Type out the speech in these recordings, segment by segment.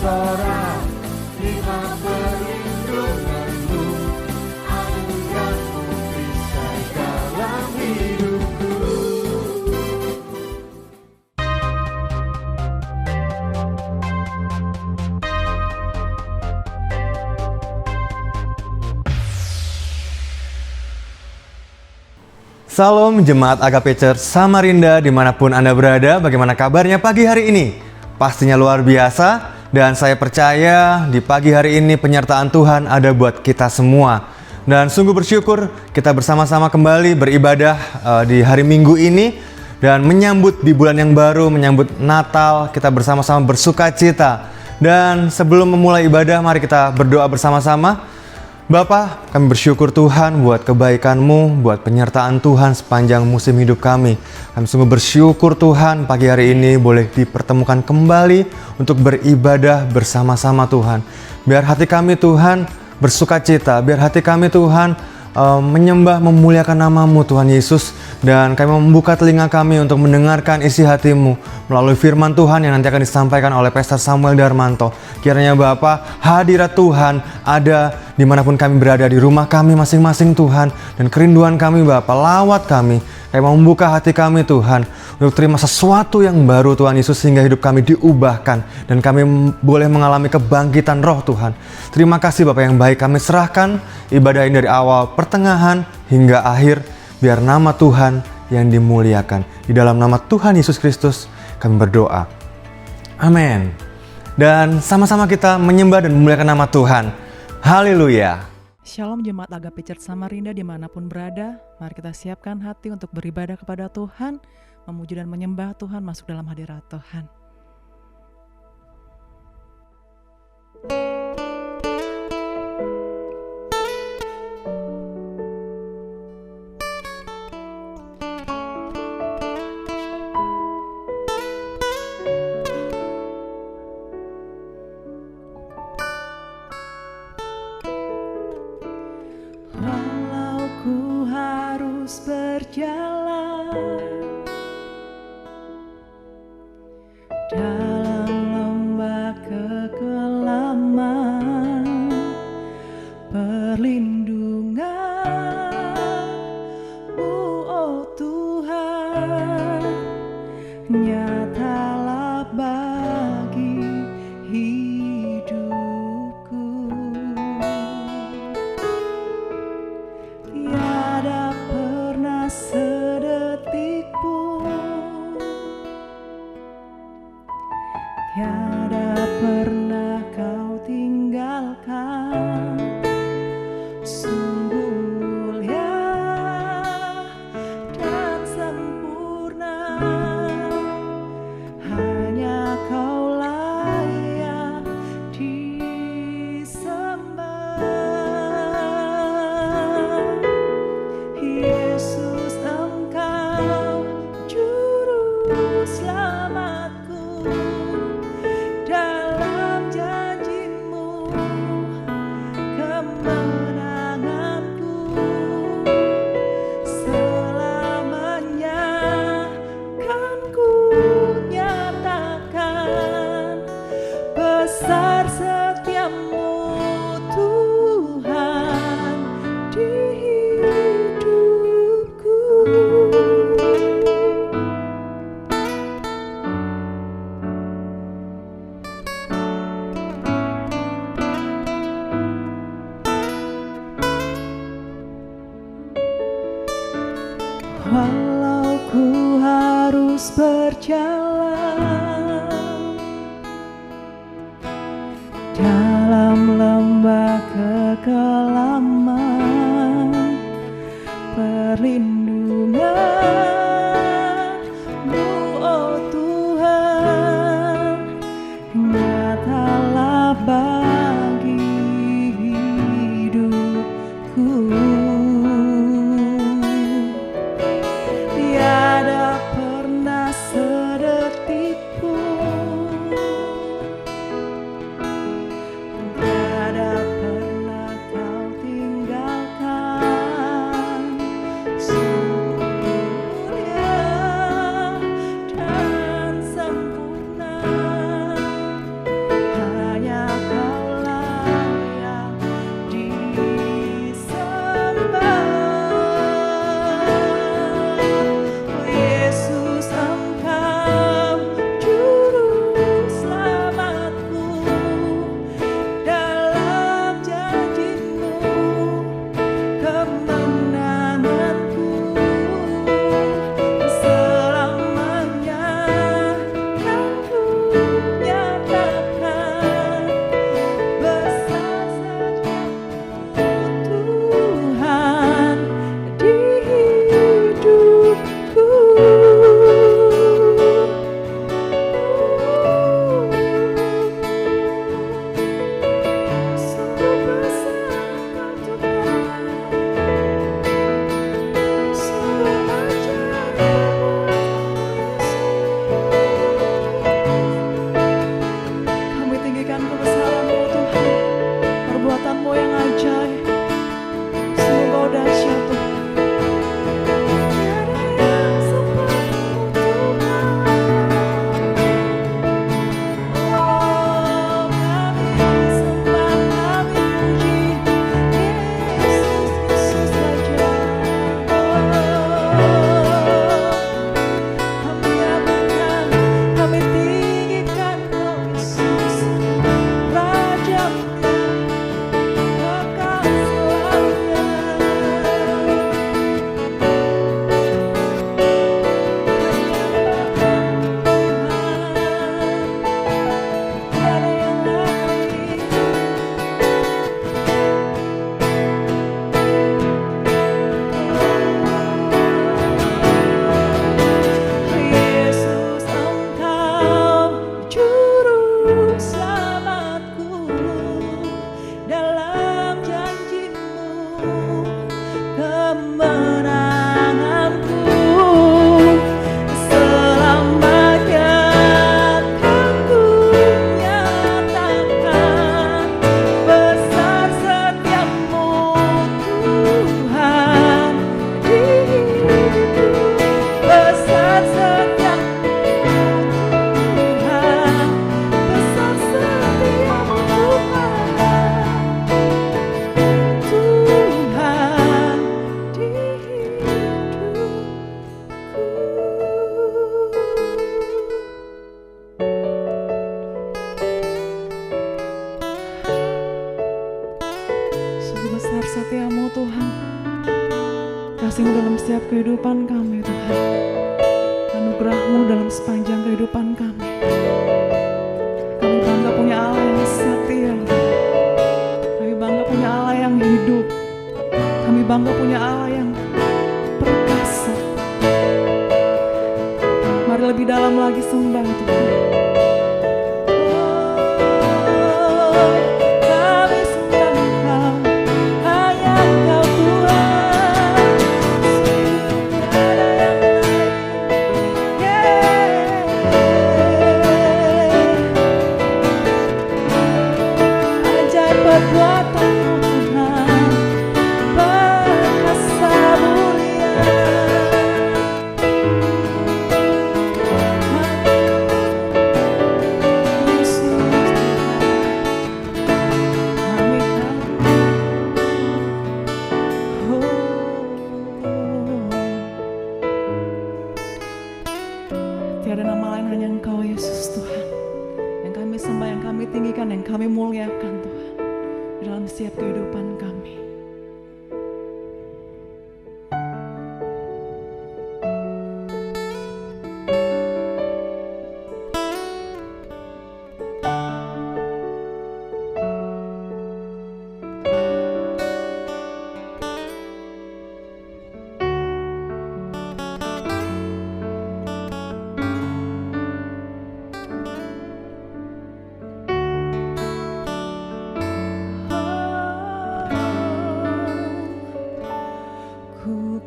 bersorak, terima perlindunganmu, anugerahmu perisai dalam hidupku. Salam Jemaat Agape Church Samarinda dimanapun Anda berada, bagaimana kabarnya pagi hari ini? Pastinya luar biasa, dan saya percaya di pagi hari ini penyertaan Tuhan ada buat kita semua. Dan sungguh bersyukur kita bersama-sama kembali beribadah di hari Minggu ini, dan menyambut di bulan yang baru, menyambut Natal, kita bersama-sama bersuka cita. Dan sebelum memulai ibadah, mari kita berdoa bersama-sama. Bapa, kami bersyukur Tuhan buat kebaikan-Mu, buat penyertaan Tuhan sepanjang musim hidup kami. Kami sungguh bersyukur Tuhan pagi hari ini boleh dipertemukan kembali untuk beribadah bersama-sama Tuhan. Biar hati kami Tuhan bersuka cita, biar hati kami Tuhan menyembah, memuliakan nama-Mu Tuhan Yesus. Dan kami membuka telinga kami untuk mendengarkan isi hati-Mu melalui firman Tuhan yang nanti akan disampaikan oleh Pastor Samuel Darmanto. Kiranya Bapa, hadirat Tuhan ada dimanapun kami berada, di rumah kami masing-masing Tuhan. Dan kerinduan kami Bapa, lawat kami. Kami mau membuka hati kami Tuhan untuk terima sesuatu yang baru Tuhan Yesus, sehingga hidup kami diubahkan dan kami boleh mengalami kebangkitan roh Tuhan. Terima kasih Bapak yang baik, kami serahkan ibadah ini dari awal, pertengahan hingga akhir, biar nama Tuhan yang dimuliakan. Di dalam nama Tuhan Yesus Kristus kami berdoa. Amin. Dan sama-sama kita menyembah dan memuliakan nama Tuhan. Haleluya. Shalom Jemaat Agape Church Samarinda dimanapun berada, mari kita siapkan hati untuk beribadah kepada Tuhan, memuji dan menyembah Tuhan, masuk dalam hadirat Tuhan. Berjalan dalam lembah kekelaman, perlindungan-Mu, oh Tuhan, nyatalah bagi hidupku. Tiada pernah sedetik pun, tiada pernah Kau tinggalkan. Sungguh mulia dan sempurna, hanya Kau layak disembah. Yesus, Engkau juru selamatku, dalam janji-Mu kemenanganku selamanya kan ku nyatakan. Besar setia-Mu Tuhan di hidupku. Walau ku harus berjalan dalam lembah kekelaman, perlindungan-Mu, oh Tuhan, nyatalah bagi hidupku. Tiada pernah sedetik pun, tiada pernah Kau setiamu Tuhan, kasih-Mu dalam setiap kehidupan kami Tuhan, anugerah-Mu dalam sepanjang kehidupan kami. Kami bangga punya Allah yang setia, kami bangga punya Allah yang hidup, kami bangga punya Allah yang perkasa. Mari lebih dalam lagi sembah Tuhan. Tiada nama lain hanya Engkau Yesus Tuhan, yang kami sembah, yang kami tinggikan, yang kami muliakan Tuhan dalam setiap kehidupan kami.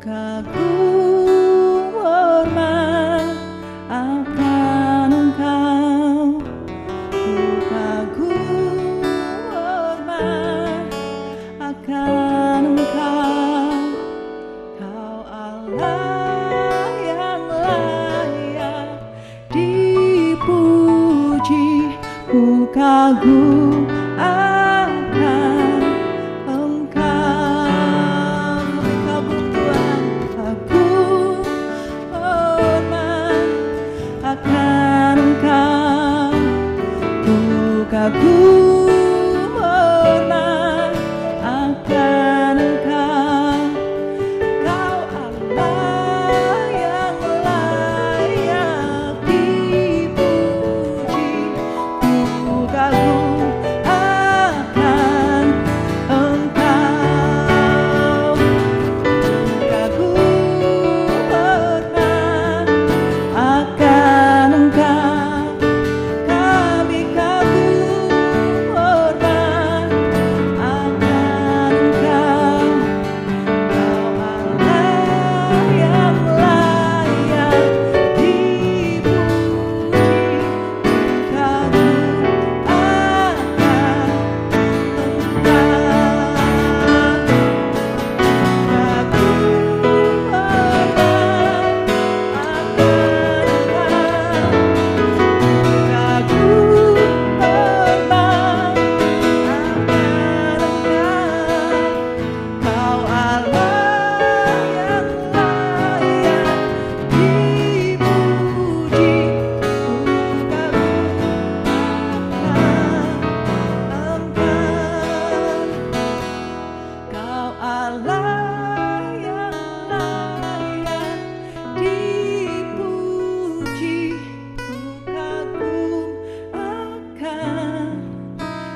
Kagum akan Engkau, kagum Tuhan, kagum hormat akan Engkau, ku kagum hormat akan Engkau, Kau Allah yang layak dipuji, ku kagum akan Engkau, kagum hormat akan Engkau, kami kagum hormat akan Engkau, Kau Allah yang layak dipuji, kagum akan Kau Allah yang layak dipuji, ku kagum akan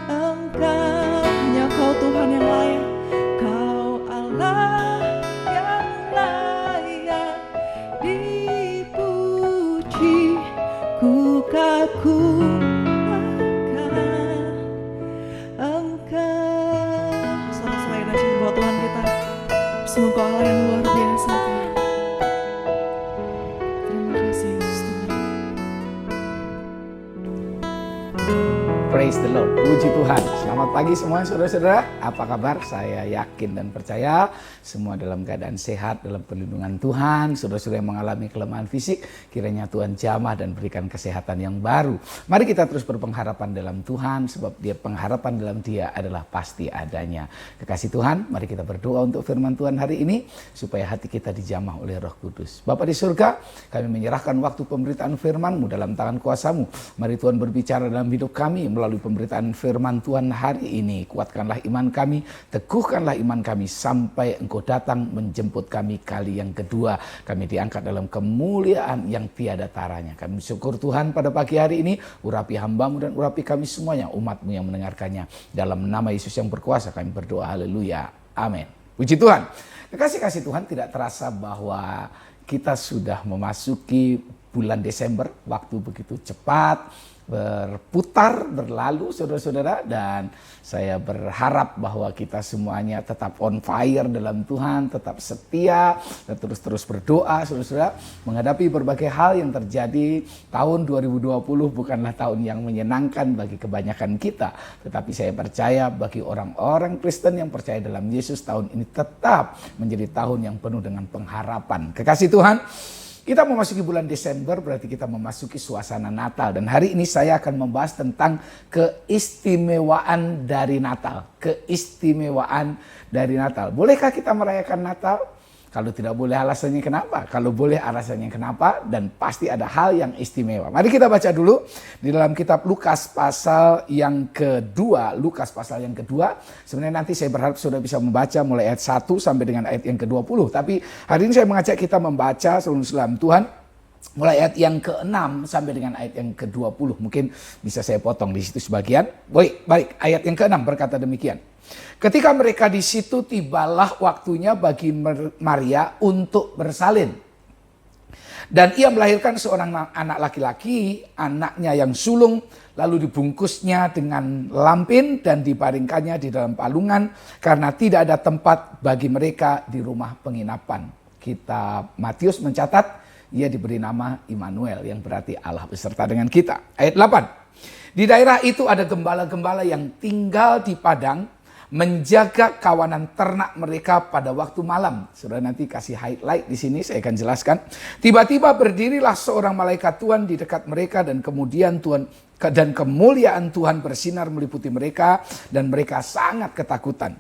Engkau. Hanya Kau Tuhan yang layak, Kau Allah yang layak dipuji, ku kagum akan Engkau. Saudara-saudara yang dikasihi buat Tuhan kita, sungguh Allah yang luar biasa Tuhan. Terima kasih Yesus Tuhan. Praise the Lord, puji Tuhan. Selamat pagi semua saudara-saudara. Apa kabar? Saya yakin dan percaya semua dalam keadaan sehat, dalam perlindungan Tuhan. Saudara-saudara yang mengalami kelemahan fisik, kiranya Tuhan jamah dan berikan kesehatan yang baru. Mari kita terus berpengharapan dalam Tuhan, sebab pengharapan dalam Dia adalah pasti adanya. Kekasih Tuhan, mari kita berdoa untuk firman Tuhan hari ini, supaya hati kita dijamah oleh Roh Kudus. Bapa di surga, kami menyerahkan waktu pemberitaan firman-Mu dalam tangan kuasa-Mu. Mari Tuhan berbicara dalam hidup kami, melalui pemberitaan firman Tuhan hari ini. Kuatkanlah iman kami, teguhkanlah iman kami sampai Engkau datang menjemput kami kali yang kedua. Kami diangkat dalam kemuliaan yang tiada taranya. Kami syukur Tuhan pada pagi hari ini, urapi hamba-Mu dan urapi kami semuanya, umat-Mu yang mendengarkannya. Dalam nama Yesus yang berkuasa kami berdoa, haleluya, amin. Puji Tuhan. Kekasih-kasih Tuhan, tidak terasa bahwa kita sudah memasuki bulan Desember, waktu begitu cepat berputar, berlalu saudara-saudara, dan saya berharap bahwa kita semuanya tetap on fire dalam Tuhan, tetap setia, dan terus-terus berdoa saudara-saudara, menghadapi berbagai hal yang terjadi. Tahun 2020 bukanlah tahun yang menyenangkan bagi kebanyakan kita, tetapi saya percaya bagi orang-orang Kristen yang percaya dalam Yesus, tahun ini tetap menjadi tahun yang penuh dengan pengharapan. Kekasih Tuhan, kita memasuki bulan Desember, berarti kita memasuki suasana Natal. Dan hari ini saya akan membahas tentang keistimewaan dari Natal. Keistimewaan dari Natal. Bolehkah kita merayakan Natal? Kalau tidak boleh, alasannya kenapa? Kalau boleh, alasannya kenapa? Dan pasti ada hal yang istimewa. Mari kita baca dulu di dalam kitab Lukas pasal yang kedua. Lukas pasal yang kedua. Sebenarnya nanti saya berharap sudah bisa membaca mulai ayat 1 sampai dengan ayat yang ke-20. Tapi hari ini saya mengajak kita membaca saudara Tuhan, mulai ayat yang ke-6 sampai dengan ayat yang ke-20. Mungkin bisa saya potong di situ sebagian. Baik, ayat yang ke-6 berkata demikian. Ketika mereka di situ, tibalah waktunya bagi Maria untuk bersalin. Dan ia melahirkan seorang anak laki-laki, anaknya yang sulung, lalu dibungkusnya dengan lampin dan dibaringkannya di dalam palungan karena tidak ada tempat bagi mereka di rumah penginapan. Kitab Matius mencatat, ia diberi nama Immanuel, yang berarti Allah beserta dengan kita. Ayat 8. Di daerah itu ada gembala-gembala yang tinggal di padang, menjaga kawanan ternak mereka pada waktu malam. Sudah nanti kasih highlight di sini, saya akan jelaskan. Tiba-tiba berdirilah seorang malaikat Tuhan di dekat mereka, dan kemudian kemuliaan Tuhan bersinar meliputi mereka, dan mereka sangat ketakutan.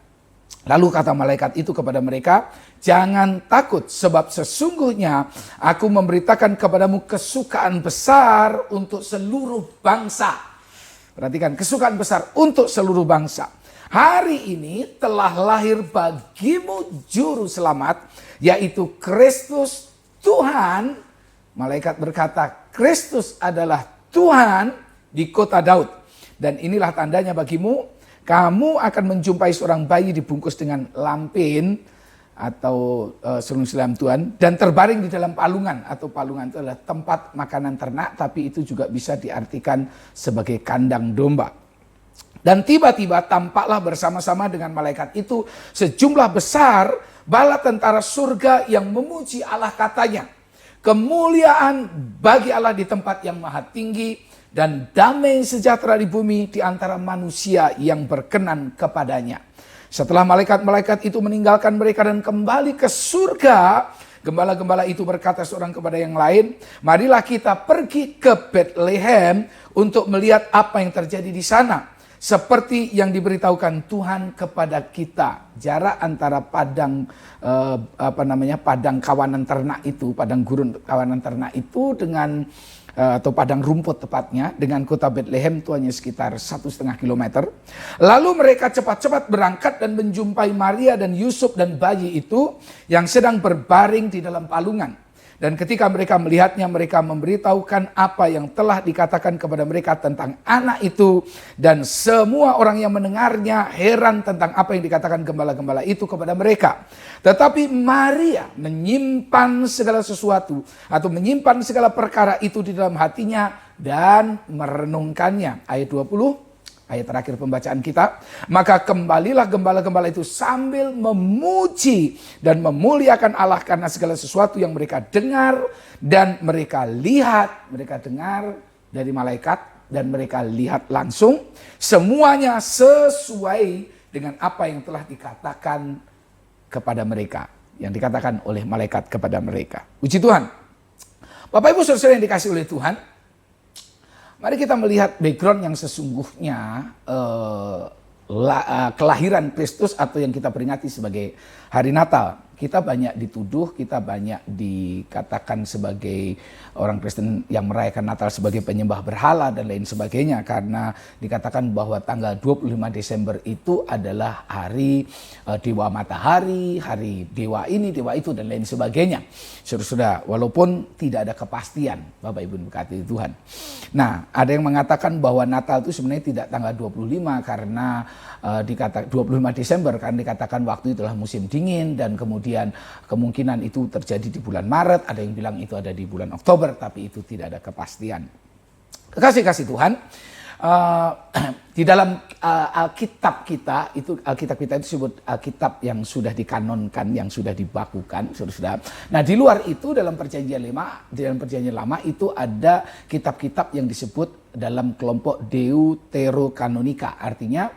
Lalu kata malaikat itu kepada mereka, jangan takut, sebab sesungguhnya aku memberitakan kepadamu kesukaan besar untuk seluruh bangsa. Perhatikan, kesukaan besar untuk seluruh bangsa. Hari ini telah lahir bagimu juru selamat, yaitu Kristus Tuhan. Malaikat berkata, Kristus adalah Tuhan di kota Daud. Dan inilah tandanya bagimu, kamu akan menjumpai seorang bayi dibungkus dengan lampin atau selung-selam Tuhan, dan terbaring di dalam palungan, atau palungan itu adalah tempat makanan ternak, tapi itu juga bisa diartikan sebagai kandang domba. Dan tiba-tiba tampaklah bersama-sama dengan malaikat itu sejumlah besar bala tentara surga yang memuji Allah, katanya, kemuliaan bagi Allah di tempat yang maha tinggi, dan damai sejahtera di bumi di antara manusia yang berkenan kepadanya. Setelah malaikat-malaikat itu meninggalkan mereka dan kembali ke surga, gembala-gembala itu berkata seorang kepada yang lain, marilah kita pergi ke Bethlehem untuk melihat apa yang terjadi di sana, seperti yang diberitahukan Tuhan kepada kita. Jarak antara padang padang kawanan ternak itu, padang gurun kawanan ternak itu dengan atau padang rumput tepatnya, dengan kota Bethlehem itu hanya sekitar 1,5 kilometer. Lalu mereka cepat-cepat berangkat dan menjumpai Maria dan Yusuf dan bayi itu yang sedang berbaring di dalam palungan. Dan ketika mereka melihatnya, mereka memberitahukan apa yang telah dikatakan kepada mereka tentang anak itu. Dan semua orang yang mendengarnya heran tentang apa yang dikatakan gembala-gembala itu kepada mereka. Tetapi Maria menyimpan segala sesuatu, atau menyimpan segala perkara itu di dalam hatinya dan merenungkannya. Ayat 20. Ayat terakhir pembacaan kita. Maka kembalilah gembala-gembala itu sambil memuji dan memuliakan Allah karena segala sesuatu yang mereka dengar dan mereka lihat. Mereka dengar dari malaikat dan mereka lihat langsung. Semuanya sesuai dengan apa yang telah dikatakan kepada mereka. Yang dikatakan oleh malaikat kepada mereka. Puji Tuhan. Bapak Ibu Saudara yang dikasih oleh Tuhan. Mari kita melihat background yang sesungguhnya kelahiran Kristus atau yang kita peringati sebagai hari Natal. kita banyak dituduh, kita banyak dikatakan sebagai orang Kristen yang merayakan Natal sebagai penyembah berhala dan lain sebagainya, karena dikatakan bahwa tanggal 25 Desember itu adalah hari dewa matahari, hari dewa ini, dewa itu dan lain sebagainya. Saudara-saudara, walaupun tidak ada kepastian, Bapak Ibu diberkati Tuhan. Nah, ada yang mengatakan bahwa Natal itu sebenarnya tidak tanggal 25 karena 25 Desember karena dikatakan waktu itu adalah musim dingin, dan kemudian kemungkinan itu terjadi di bulan Maret, ada yang bilang itu ada di bulan Oktober, tapi itu tidak ada kepastian. Kekasih-kasih Tuhan, di dalam Alkitab kita itu disebut Alkitab yang sudah dikanonkan, yang sudah dibakukan, saudara-saudara. Nah, di luar itu dalam perjanjian lama itu ada kitab-kitab yang disebut dalam kelompok Deuterokanonika, artinya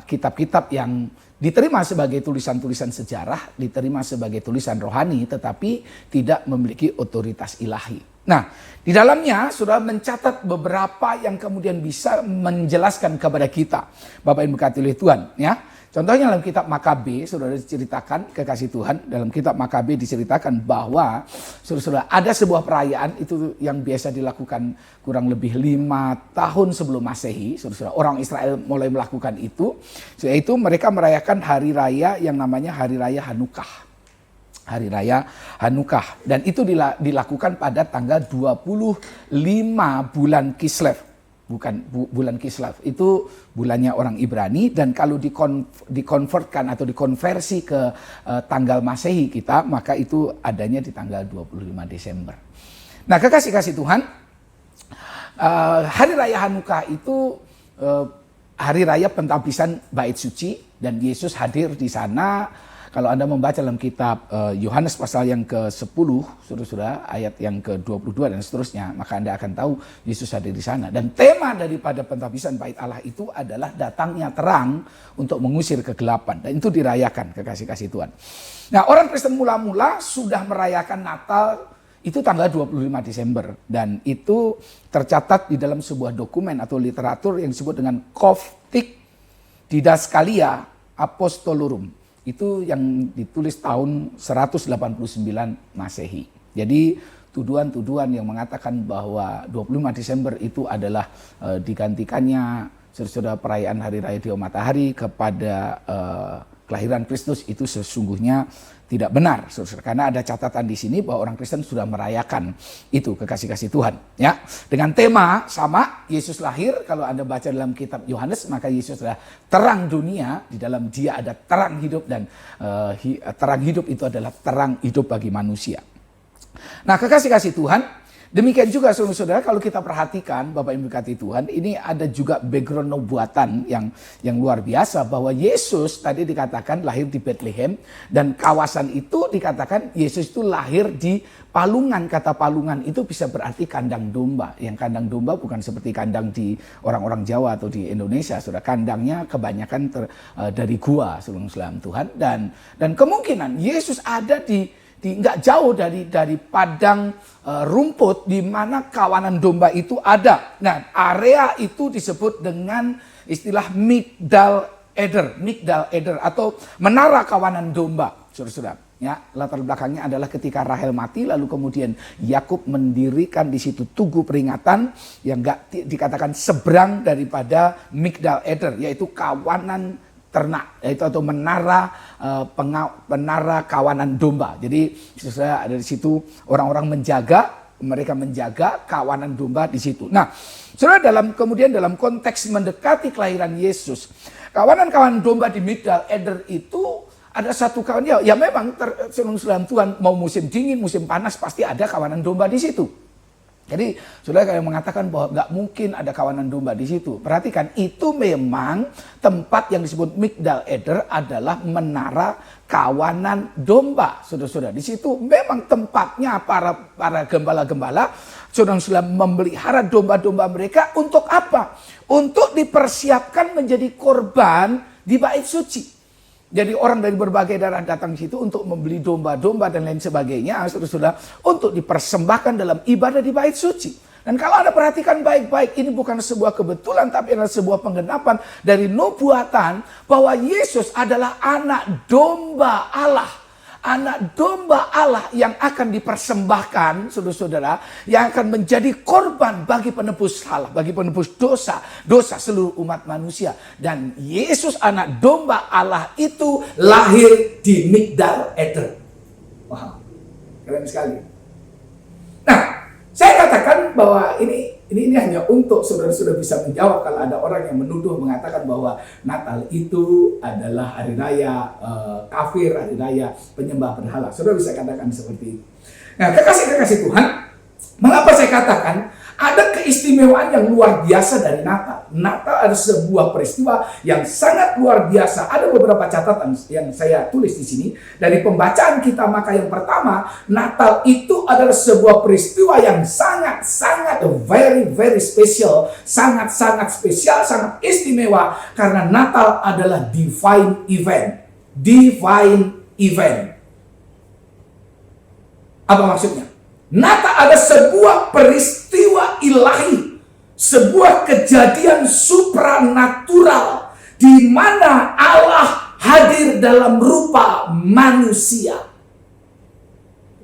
kitab-kitab yang diterima sebagai tulisan-tulisan sejarah, diterima sebagai tulisan rohani, tetapi tidak memiliki otoritas ilahi. Nah, di dalamnya sudah mencatat beberapa yang kemudian bisa menjelaskan kepada kita, Bapak Ibu diberkati oleh Tuhan, ya. Contohnya dalam kitab Makabe, saudara diceritakan, kekasih Tuhan, dalam kitab Makabe diceritakan bahwa saudara ada sebuah perayaan itu yang biasa dilakukan kurang lebih 5 tahun sebelum Masehi, saudara. Orang Israel mulai melakukan itu, yaitu mereka merayakan hari raya yang namanya Hari Raya Hanukah. Hari Raya Hanukah, dan itu dilakukan pada tanggal 25 bulan Kislev. Bukan bulan Kislev, itu bulannya orang Ibrani, dan kalau dikonvertkan atau dikonversi ke tanggal Masehi kita, maka itu adanya di tanggal 25 Desember. Nah, kekasih-kasih Tuhan, Hari Raya Hanukah itu hari raya pentabisan bait suci, dan Yesus hadir di sana. Kalau Anda membaca dalam kitab Yohanes pasal yang ke-10, saudara-saudara, ayat yang ke-22 dan seterusnya, maka Anda akan tahu Yesus hadir di sana. Dan tema daripada pentabisan bait Allah itu adalah datangnya terang untuk mengusir kegelapan. Dan itu dirayakan, kekasih-kasih Tuhan. Nah, orang Kristen mula-mula sudah merayakan Natal itu tanggal 25 Desember. Dan itu tercatat di dalam sebuah dokumen atau literatur yang disebut dengan Coptic Didaskalia Apostolorum. Itu yang ditulis tahun 189 Masehi. Jadi tuduhan-tuduhan yang mengatakan bahwa 25 Desember itu adalah digantikannya sesudah perayaan Hari Raya Dewa Matahari kepada kelahiran Kristus, itu sesungguhnya tidak benar, saudara. Karena ada catatan di sini bahwa orang Kristen sudah merayakan itu, kekasih-kasih Tuhan, ya. Dengan tema sama, Yesus lahir. Kalau Anda baca dalam kitab Yohanes, maka Yesus adalah terang dunia. Di dalam Dia ada terang hidup, dan terang hidup itu adalah terang hidup bagi manusia. Nah, kekasih-kasih Tuhan, demikian juga saudara-saudara, kalau kita perhatikan, Bapak Ibu diberkati Tuhan, ini ada juga background nubuatan yang luar biasa, bahwa Yesus tadi dikatakan lahir di Bethlehem, dan kawasan itu dikatakan Yesus itu lahir di Palungan. Kata Palungan itu bisa berarti kandang domba. Yang kandang domba bukan seperti kandang di orang-orang Jawa atau di Indonesia, saudara. Kandangnya kebanyakan dari gua, saudara Tuhan, dan kemungkinan Yesus ada di nggak jauh dari padang rumput di mana kawanan domba itu ada. Nah, area itu disebut dengan istilah Migdal Eder atau menara kawanan domba, saudara-saudara. Ya, latar belakangnya adalah ketika Rahel mati, lalu kemudian Yakub mendirikan di situ tugu peringatan yang nggak dikatakan seberang daripada Migdal Eder, yaitu kawanan ternak, yaitu atau menara kawanan domba. Jadi saudara, ada di situ orang-orang mereka menjaga kawanan domba di situ. Nah, saudara, kemudian dalam konteks mendekati kelahiran Yesus, kawanan domba di Migdal Eder itu ada satu kawan, ya memang dalam Tuhan, mau musim dingin, musim panas, pasti ada kawanan domba di situ. Jadi saudara yang mengatakan bahwa nggak mungkin ada kawanan domba di situ, perhatikan, itu memang tempat yang disebut Migdal Eder adalah menara kawanan domba, saudara-saudara. Di situ memang tempatnya para gembala-gembala, saudara-saudara, memelihara domba-domba mereka untuk apa? Untuk dipersiapkan menjadi korban di bait suci. Jadi orang dari berbagai daerah datang di situ untuk membeli domba-domba dan lain sebagainya, saudara-saudara, untuk dipersembahkan dalam ibadah di bait suci. Dan kalau Anda perhatikan baik-baik, ini bukan sebuah kebetulan, tapi adalah sebuah penggenapan dari nubuatan bahwa Yesus adalah anak domba Allah. anak domba Allah yang akan dipersembahkan, saudara-saudara, yang akan menjadi korban bagi penebus salah, bagi penebus dosa seluruh umat manusia. Dan Yesus anak domba Allah itu lahir di Migdal Eder. Wow, keren sekali. Nah, saya katakan bahwa ini hanya untuk saudara-saudara bisa menjawab kalau ada orang yang menuduh mengatakan bahwa Natal itu adalah hari raya kafir, hari raya penyembah berhala. Saudara bisa katakan seperti itu. Nah, kekasih-kekasih Tuhan, mengapa saya katakan ada keistimewaan yang luar biasa dari Natal? Natal adalah sebuah peristiwa yang sangat luar biasa. Ada beberapa catatan yang saya tulis di sini dari pembacaan kita. Maka yang pertama, Natal itu adalah sebuah peristiwa yang sangat-sangat very special, sangat-sangat spesial, sangat istimewa karena Natal adalah divine event. Divine event. Apa maksudnya? Natal ada sebuah peristiwa ilahi, sebuah kejadian supranatural di mana Allah hadir dalam rupa manusia.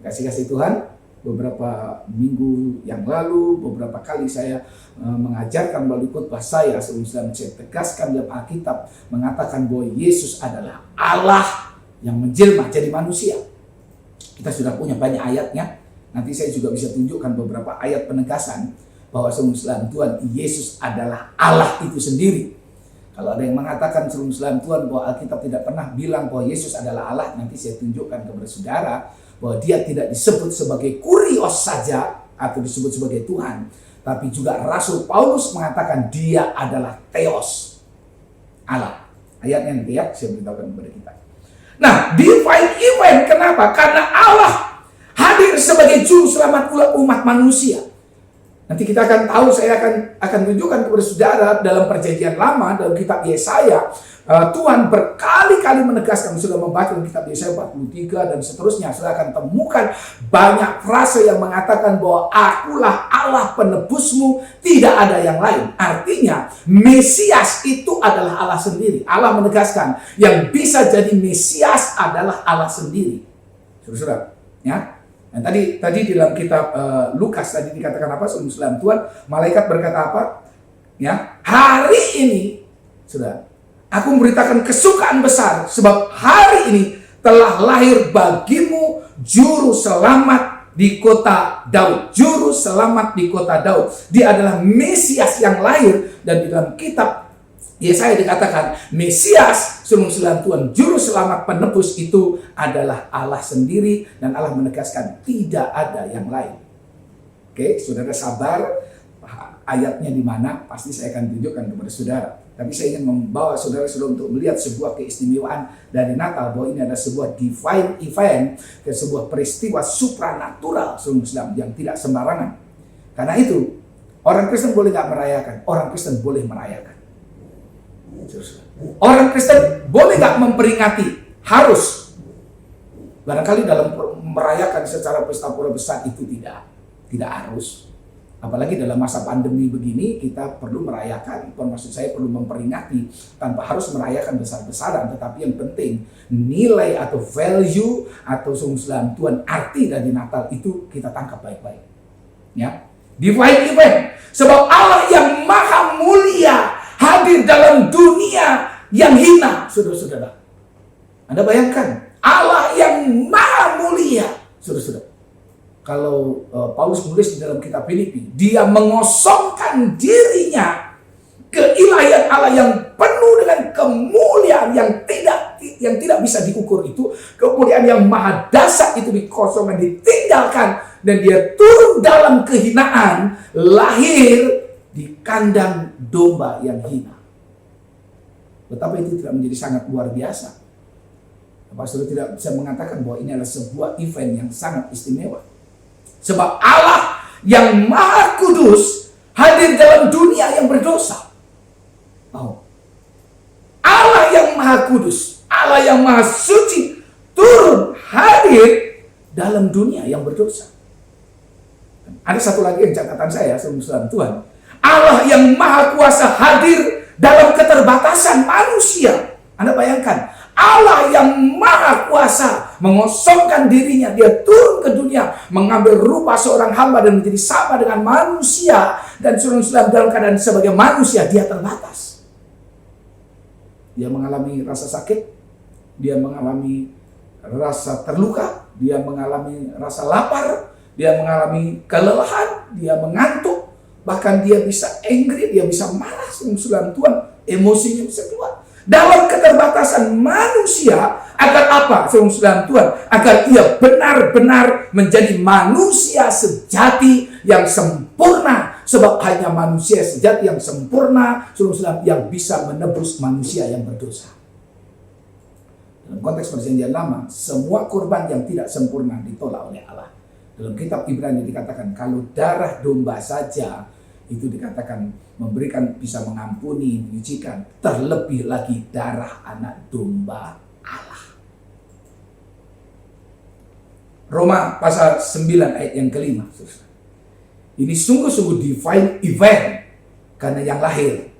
Kasih-kasih Tuhan, beberapa minggu yang lalu, beberapa kali saya mengajarkan melalui khotbah saya, sebelum saya tegaskan dalam Alkitab mengatakan bahwa Yesus adalah Allah yang menjelma jadi manusia. Kita sudah punya banyak ayatnya. Nanti saya juga bisa tunjukkan beberapa ayat penegasan bahwa sebelum Tuhan Yesus adalah Allah itu sendiri. Kalau ada yang mengatakan sebelum Tuhan bahwa Alkitab tidak pernah bilang bahwa Yesus adalah Allah, nanti saya tunjukkan kepada saudara bahwa dia tidak disebut sebagai kurios saja atau disebut sebagai Tuhan, tapi juga Rasul Paulus mengatakan dia adalah Theos, Allah. Ayatnya nanti ya saya beritahukan kepada kita. Nah, divine event kenapa? Karena Allah hadir sebagai juru selamat umat manusia. Nanti kita akan tahu, saya akan tunjukkan kepada saudara dalam perjanjian lama, dalam kitab Yesaya, Tuhan berkali-kali menegaskan, sudah membaca dalam kitab Yesaya 43 dan seterusnya, sudah akan temukan banyak frase yang mengatakan bahwa akulah Allah penebusmu, tidak ada yang lain. Artinya, Mesias itu adalah Allah sendiri. Allah menegaskan, yang bisa jadi Mesias adalah Allah sendiri. Saudara-saudara, ya. Nah, tadi di dalam kitab Lukas tadi dikatakan apa? Sebelum Tuhan, malaikat berkata apa? Ya, hari ini, sudah, aku memberitakan kesukaan besar sebab hari ini telah lahir bagimu juru selamat di kota Daud. Juru selamat di kota Daud. Dia adalah Mesias yang lahir, dan di dalam kitab Yesaya dikatakan Mesias, sebelum Tuhan, juru selamat penebus itu adalah Allah sendiri, dan Allah menegaskan tidak ada yang lain. Oke, saudara sabar, ayatnya di mana pasti saya akan tunjukkan kepada saudara. Tapi saya ingin membawa saudara-saudara untuk melihat sebuah keistimewaan dari Natal, bahwa ini adalah sebuah divine event, dan sebuah peristiwa supranatural sebelum yang tidak sembarangan. Karena itu orang Kristen boleh nggak merayakan? Orang Kristen boleh merayakan. Orang Kristen boleh nggak memperingati? Harus. Barangkali dalam merayakan secara pesta-pura besar itu tidak harus. Apalagi dalam masa pandemi begini, kita perlu merayakan. Maksud saya perlu memperingati tanpa harus merayakan besar-besaran. Tetapi yang penting nilai atau value atau sungguh Tuhan, arti dari Natal itu kita tangkap baik-baik. Ya, divine event. Sebab Allah yang maha mulia hadir dalam dunia yang hina, saudara-saudara. Anda bayangkan, Allah yang maha mulia, saudara-saudara. Kalau Paulus menulis di dalam kitab Filipi, dia mengosongkan dirinya, keilahian Allah yang penuh dengan kemuliaan yang tidak bisa diukur itu, kemuliaan yang maha dahsyat itu dikosongkan, ditinggalkan, dan dia turun dalam kehinaan, lahir di kandang domba yang hina. Betapa itu tidak menjadi sangat luar biasa. Apa saudara tidak bisa mengatakan bahwa ini adalah sebuah event yang sangat istimewa? Sebab Allah yang maha kudus hadir dalam dunia yang berdosa. Oh. Allah yang maha kudus, Allah yang maha suci turun hadir dalam dunia yang berdosa. Ada satu lagi yang catatan saya sebelum Tuhan. Allah yang maha kuasa hadir dalam keterbatasan manusia. Anda bayangkan, Allah yang maha kuasa mengosongkan dirinya, dia turun ke dunia, mengambil rupa seorang hamba dan menjadi sama dengan manusia. Dan saudara dalam keadaan sebagai manusia, dia terbatas. Dia mengalami rasa sakit, dia mengalami rasa terluka, dia mengalami rasa lapar, dia mengalami kelelahan, dia mengantuk, bahkan dia bisa angry, dia bisa marah, saudara Tuhan, emosinya bisa keluar. Dalam keterbatasan manusia, agar apa, saudara Tuhan? Agar ia benar-benar menjadi manusia sejati yang sempurna. Sebab hanya manusia sejati yang sempurna, saudara, yang bisa menebus manusia yang berdosa. Dalam konteks perjanjian lama, semua kurban yang tidak sempurna ditolak oleh Allah. Dalam kitab Ibrani dikatakan, kalau darah domba saja, itu dikatakan memberikan, bisa mengampuni, menyucikan, terlebih lagi darah anak domba Allah. Roma pasal 9 ayat yang kelima. Ini sungguh-sungguh divine event, karena yang lahir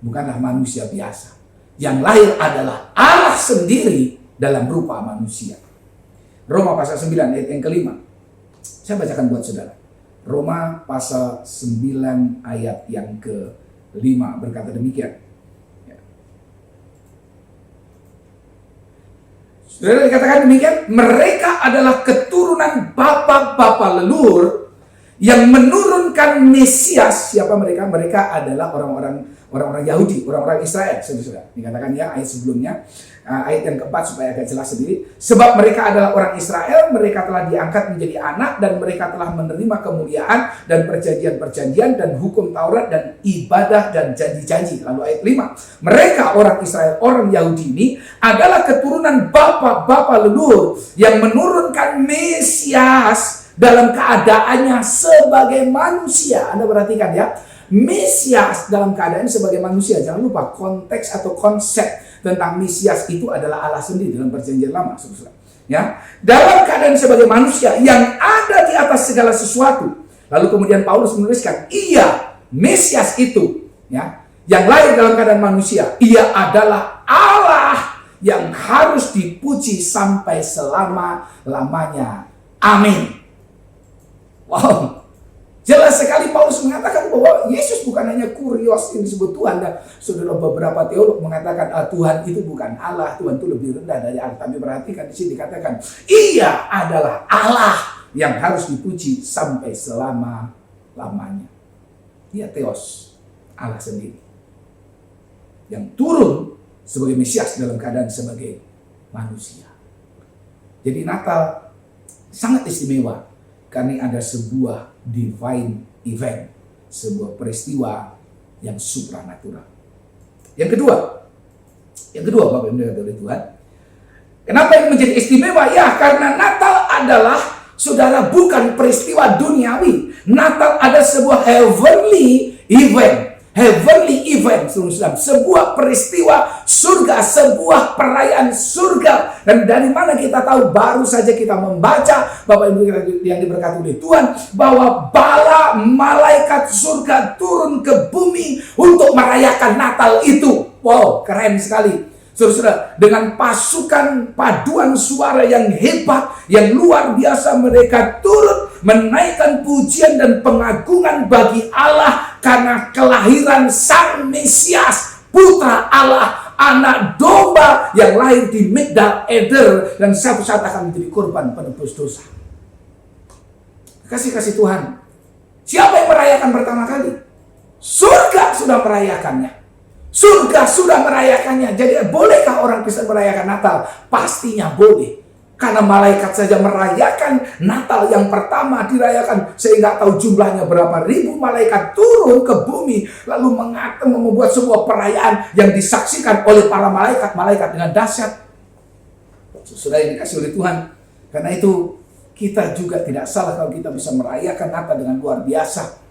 bukanlah manusia biasa. Yang lahir adalah Allah sendiri dalam rupa manusia. Roma pasal 9 ayat yang kelima. Saya bacakan buat saudara. Roma pasal 9 ayat yang ke-5 berkata demikian. Saudara, dikatakan demikian, mereka adalah keturunan bapa-bapa leluhur yang menurunkan Mesias. Siapa mereka? Mereka adalah orang-orang Yahudi, orang-orang Israel. Saudara, dikatakan ya ayat sebelumnya, ayat yang keempat supaya agak jelas sendiri. Sebab mereka adalah orang Israel, mereka telah diangkat menjadi anak, dan mereka telah menerima kemuliaan dan perjanjian-perjanjian dan hukum Taurat dan ibadah dan janji-janji. Lalu ayat 5, mereka orang Israel, orang Yahudi ini adalah keturunan bapa-bapa leluhur yang menurunkan Mesias dalam keadaannya sebagai manusia. Anda perhatikan ya, Mesias dalam keadaan sebagai manusia. Jangan lupa konteks atau konsep tentang Mesias itu adalah Allah sendiri dalam perjanjian lama, saudara. Ya, dalam keadaan sebagai manusia yang ada di atas segala sesuatu. Lalu kemudian Paulus menuliskan, iya, Mesias itu, ya, yang lahir dalam keadaan manusia, ia adalah Allah yang harus dipuji sampai selama-lamanya. Amin. Wow, jelas sekali Paulus mengatakan bahwa Yesus bukan hanya kurios yang disebut Tuhan. Dan saudara, beberapa teolog mengatakan Tuhan itu bukan Allah, Tuhan itu lebih rendah dari Allah. Tapi perhatikan di sini dikatakan, ia adalah Allah yang harus dipuji sampai selama-lamanya. Dia Theos, Allah sendiri, yang turun sebagai Mesias dalam keadaan sebagai manusia. Jadi Natal sangat istimewa, karena ada sebuah divine event, sebuah peristiwa yang supranatural. Yang kedua Bapak Ibu oleh Tuhan, kenapa ini menjadi istimewa? Ya, karena Natal adalah, saudara, bukan peristiwa duniawi. Natal ada sebuah heavenly event. Heavenly event, sebuah peristiwa surga, sebuah perayaan surga. Dan dari mana kita tahu? Baru saja kita membaca, Bapak Ibu yang diberkati oleh Tuhan, bahwa bala malaikat surga turun ke bumi untuk merayakan Natal itu. Wow, keren sekali. Saudara, dengan pasukan paduan suara yang hebat, yang luar biasa, mereka turut menaikkan pujian dan pengagungan bagi Allah karena kelahiran Sang Mesias, Putra Allah, anak domba yang lahir di Migdal Eder, dan suatu saat akan menjadi korban penebus dosa. Kasih Tuhan, siapa yang merayakan pertama kali? Surga sudah merayakannya. Surga sudah merayakannya. Jadi bolehkah orang Kristen merayakan Natal? Pastinya boleh. Karena malaikat saja merayakan Natal yang pertama dirayakan. Sehingga tahu jumlahnya berapa ribu malaikat turun ke bumi. Lalu membuat sebuah perayaan yang disaksikan oleh para malaikat dengan dahsyat. Sudah yang dikasih oleh Tuhan. Karena itu kita juga tidak salah kalau kita bisa merayakan Natal dengan luar biasa.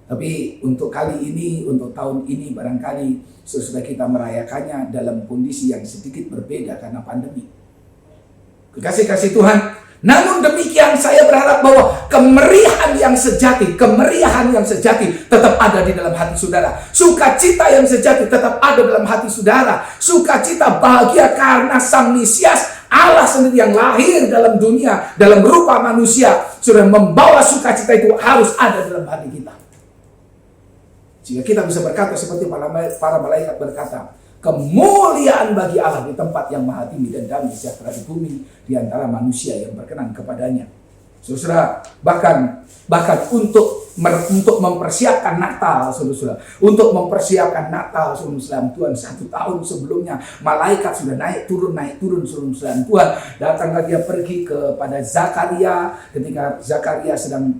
Tapi untuk kali ini, untuk tahun ini barangkali sesudah kita merayakannya dalam kondisi yang sedikit berbeda karena pandemi. Kasih Tuhan, Namun demikian saya berharap bahwa kemeriahan yang sejati tetap ada di dalam hati saudara. Sukacita yang sejati tetap ada dalam hati saudara. Sukacita bahagia karena Sang Mesias Allah sendiri yang lahir dalam dunia dalam rupa manusia sudah membawa sukacita itu harus ada dalam hati kita. Sehingga kita bisa berkata seperti para malaikat berkata, kemuliaan bagi Allah di tempat yang maha tinggi dan damai sejahtera di bumi di antara manusia yang berkenan kepadanya. Saudara, bahkan untuk mempersiapkan Natal, saudara, untuk mempersiapkan Natal, saudara Tuhan, 1 tahun sebelumnya malaikat sudah naik turun, saudara Tuhan. Datanglah dia pergi kepada Zakaria ketika Zakaria sedang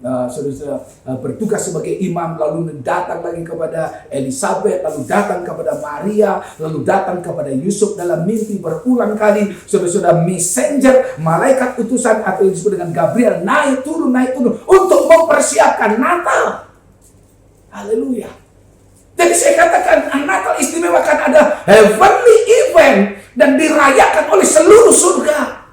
bertugas sebagai imam, lalu datang lagi kepada Elisabet, lalu datang kepada Maria, lalu datang kepada Yusuf dalam mimpi berulang kali. Saudara, messenger, malaikat utusan atau yang disebut dengan Gabriel naik turun untuk mempersiapkan Natal. Haleluya. Jadi saya katakan Natal istimewa kan ada heavenly event dan dirayakan oleh seluruh surga.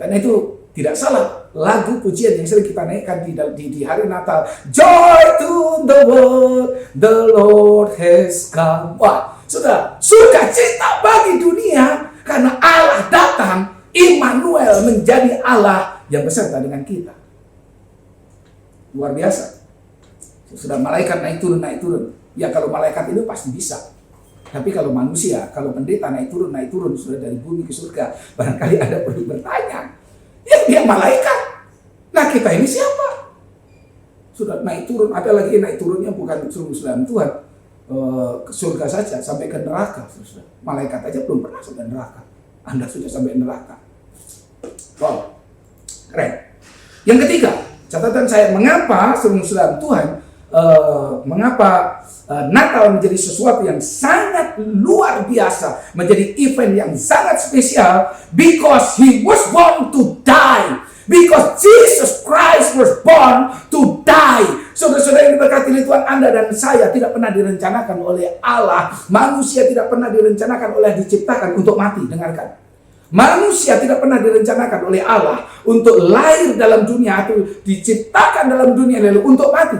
Karena itu tidak salah lagu pujian yang sering kita naikkan di hari Natal. Joy to the world, the Lord has come. Wah, sudah sukacita bagi dunia karena Allah datang. Immanuel menjadi Allah yang beserta dengan kita. Luar biasa. Sudah malaikat naik turun. Ya kalau malaikat itu pasti bisa. Tapi kalau manusia, kalau pendeta naik turun sudah dari bumi ke surga, barangkali ada perlu bertanya. Ya dia malaikat. Nah kita ini siapa? Sudah naik turun, ada lagi naik turunnya bukan suruh Tuhan ke surga saja, sampai ke neraka. Malaikat aja belum pernah sampai neraka. Anda sudah sampai neraka. Wow, keren. Yang ketiga, catatan saya mengapa saudara Tuhan, mengapa Natal menjadi sesuatu yang sangat luar biasa, menjadi event yang sangat spesial, because He was born to die, because Jesus Christ was born to die. Saudara-saudara yang diberkati Tuhan, Anda dan saya tidak pernah direncanakan oleh Allah. Manusia tidak pernah direncanakan oleh diciptakan untuk mati. Dengarkan. Manusia tidak pernah direncanakan oleh Allah untuk lahir dalam dunia atau diciptakan dalam dunia lalu untuk mati.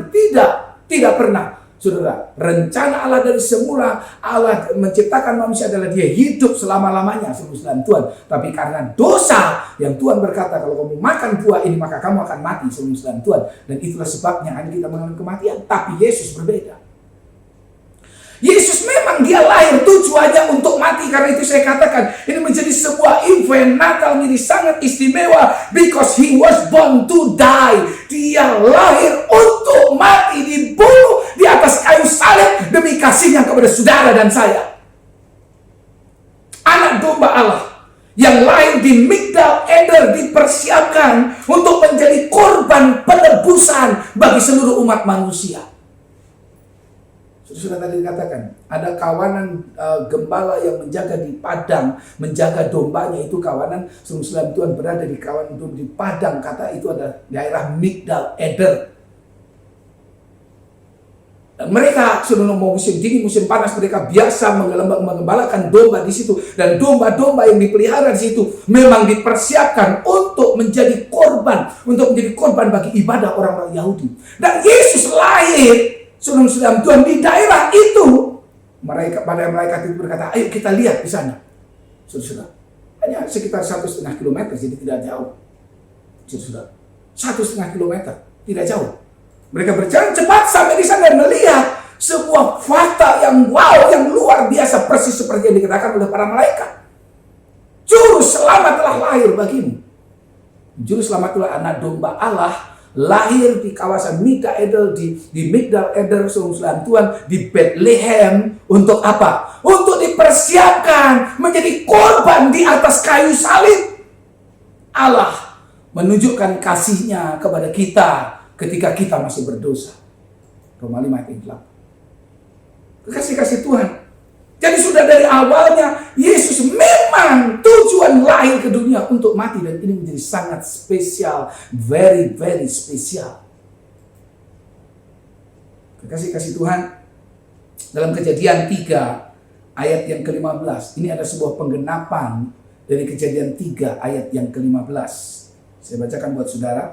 Tidak pernah. Saudara, rencana Allah dari semula, Allah menciptakan manusia adalah dia hidup selama-lamanya, saudara Tuhan. Tapi karena dosa yang Tuhan berkata, kalau kamu makan buah ini maka kamu akan mati, saudara Tuhan. Dan itulah sebabnya kita mengalami kematian. Tapi Yesus berbeda. Yesus memang dia lahir tujuannya untuk mati. Karena itu saya katakan ini menjadi sebuah event Natal menjadi sangat istimewa, because He was born to die. Dia lahir untuk mati, dibunuh di atas kayu salib demi kasihnya kepada saudara dan saya. Anak domba Allah yang lahir di Migdal Eder dipersiapkan untuk menjadi korban penebusan bagi seluruh umat manusia. Sudah tadi dikatakan, ada kawanan gembala yang menjaga di padang, menjaga dombanya. Itu kawanan Islam Tuhan berada di kawanan di padang, kata itu ada daerah Migdal Eder. Dan mereka sudah mau musim dingin, musim panas, mereka biasa mengembalakan domba di situ. Dan domba-domba yang dipelihara di situ memang dipersiapkan untuk menjadi korban, bagi ibadah orang-orang Yahudi. Dan Yesus lahir, saudara Tuhan, di daerah itu. Pada malaikat itu berkata, ayo kita lihat di sana. Saudara, hanya sekitar 1,5 kilometer, jadi tidak jauh. Saudara, 1,5 kilometer, tidak jauh. Mereka berjalan cepat sampai di sana dan melihat sebuah fakta yang wow, yang luar biasa, persis seperti yang dikatakan oleh para malaikat. Juru selamat telah lahir bagimu. Juru selamat itulah anak domba Allah, lahir di kawasan Migdal Eder, di Migdal Eder, saudara Tuhan, di Bethlehem. Untuk apa? Untuk dipersiapkan menjadi korban di atas kayu salib. Allah menunjukkan kasih-Nya kepada kita ketika kita masih berdosa. Roma 5 ayat 8. Kasih Tuhan. Jadi sudah dari awalnya Yesus memang tujuan lahir ke dunia untuk mati, dan ini menjadi sangat spesial, very very spesial. Kasih Tuhan, dalam Kejadian 3 ayat yang ke-15 ini ada sebuah penggenapan dari Kejadian 3 ayat yang ke-15. Saya bacakan buat saudara.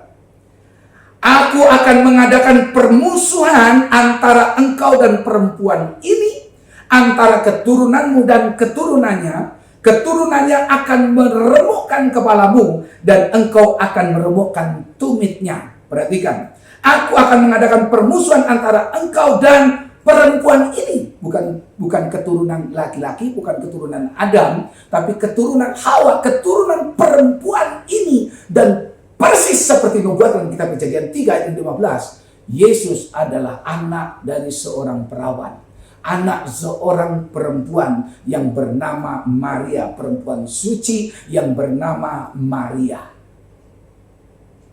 Aku akan mengadakan permusuhan antara engkau dan perempuan ini, antara keturunanmu dan keturunannya. Keturunannya akan meremukkan kepalamu dan engkau akan meremukkan tumitnya. Perhatikan. Aku akan mengadakan permusuhan antara engkau dan perempuan ini. Bukan keturunan laki-laki, bukan keturunan Adam, tapi keturunan Hawa, keturunan perempuan ini. Dan persis seperti nubuatan kitab Kejadian 3 ayat 15, Yesus adalah anak dari seorang perawan, anak seorang perempuan yang bernama Maria, perempuan suci yang bernama Maria.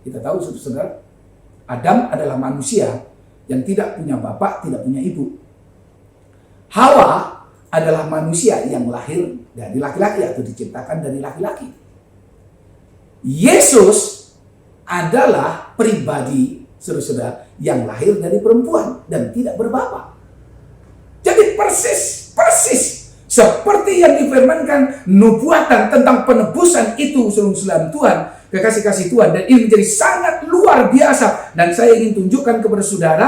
Kita tahu saudara, Adam adalah manusia yang tidak punya bapak, tidak punya ibu. Hawa adalah manusia yang lahir dari laki-laki atau diciptakan dari laki-laki. Yesus adalah pribadi saudara-saudara yang lahir dari perempuan dan tidak berbapak. Jadi persis seperti yang difirmankan nubuatan tentang penebusan itu saudara Tuhan, kekasih-kasih Tuhan, dan ini menjadi sangat luar biasa. Dan saya ingin tunjukkan kepada saudara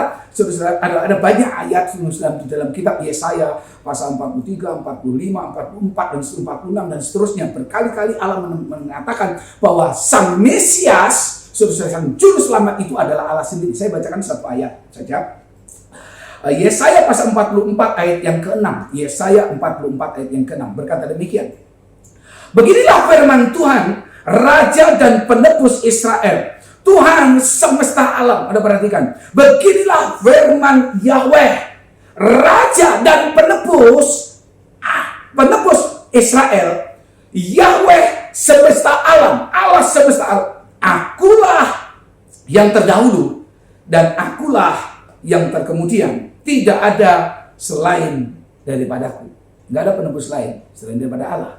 ada banyak ayat di dalam kitab Yesaya pasal 43, 45, 44 dan 46 dan seterusnya. Berkali-kali Allah mengatakan bahwa Sang Mesias, sang juru selamat itu adalah Allah sendiri. Saya bacakan satu ayat saja. Yesaya pasal 44 ayat yang ke-6. Yesaya 44 ayat yang ke-6 berkata demikian. Beginilah firman Tuhan, Raja dan Penebus Israel, Tuhan semesta alam. Ada perhatikan. Beginilah firman Yahweh, Raja dan Penebus Israel, Yahweh semesta alam, Allah semesta alam. Akulah yang terdahulu dan akulah yang terkemudian. Tidak ada selain daripadaku. Tidak ada penebus lain selain daripada Allah.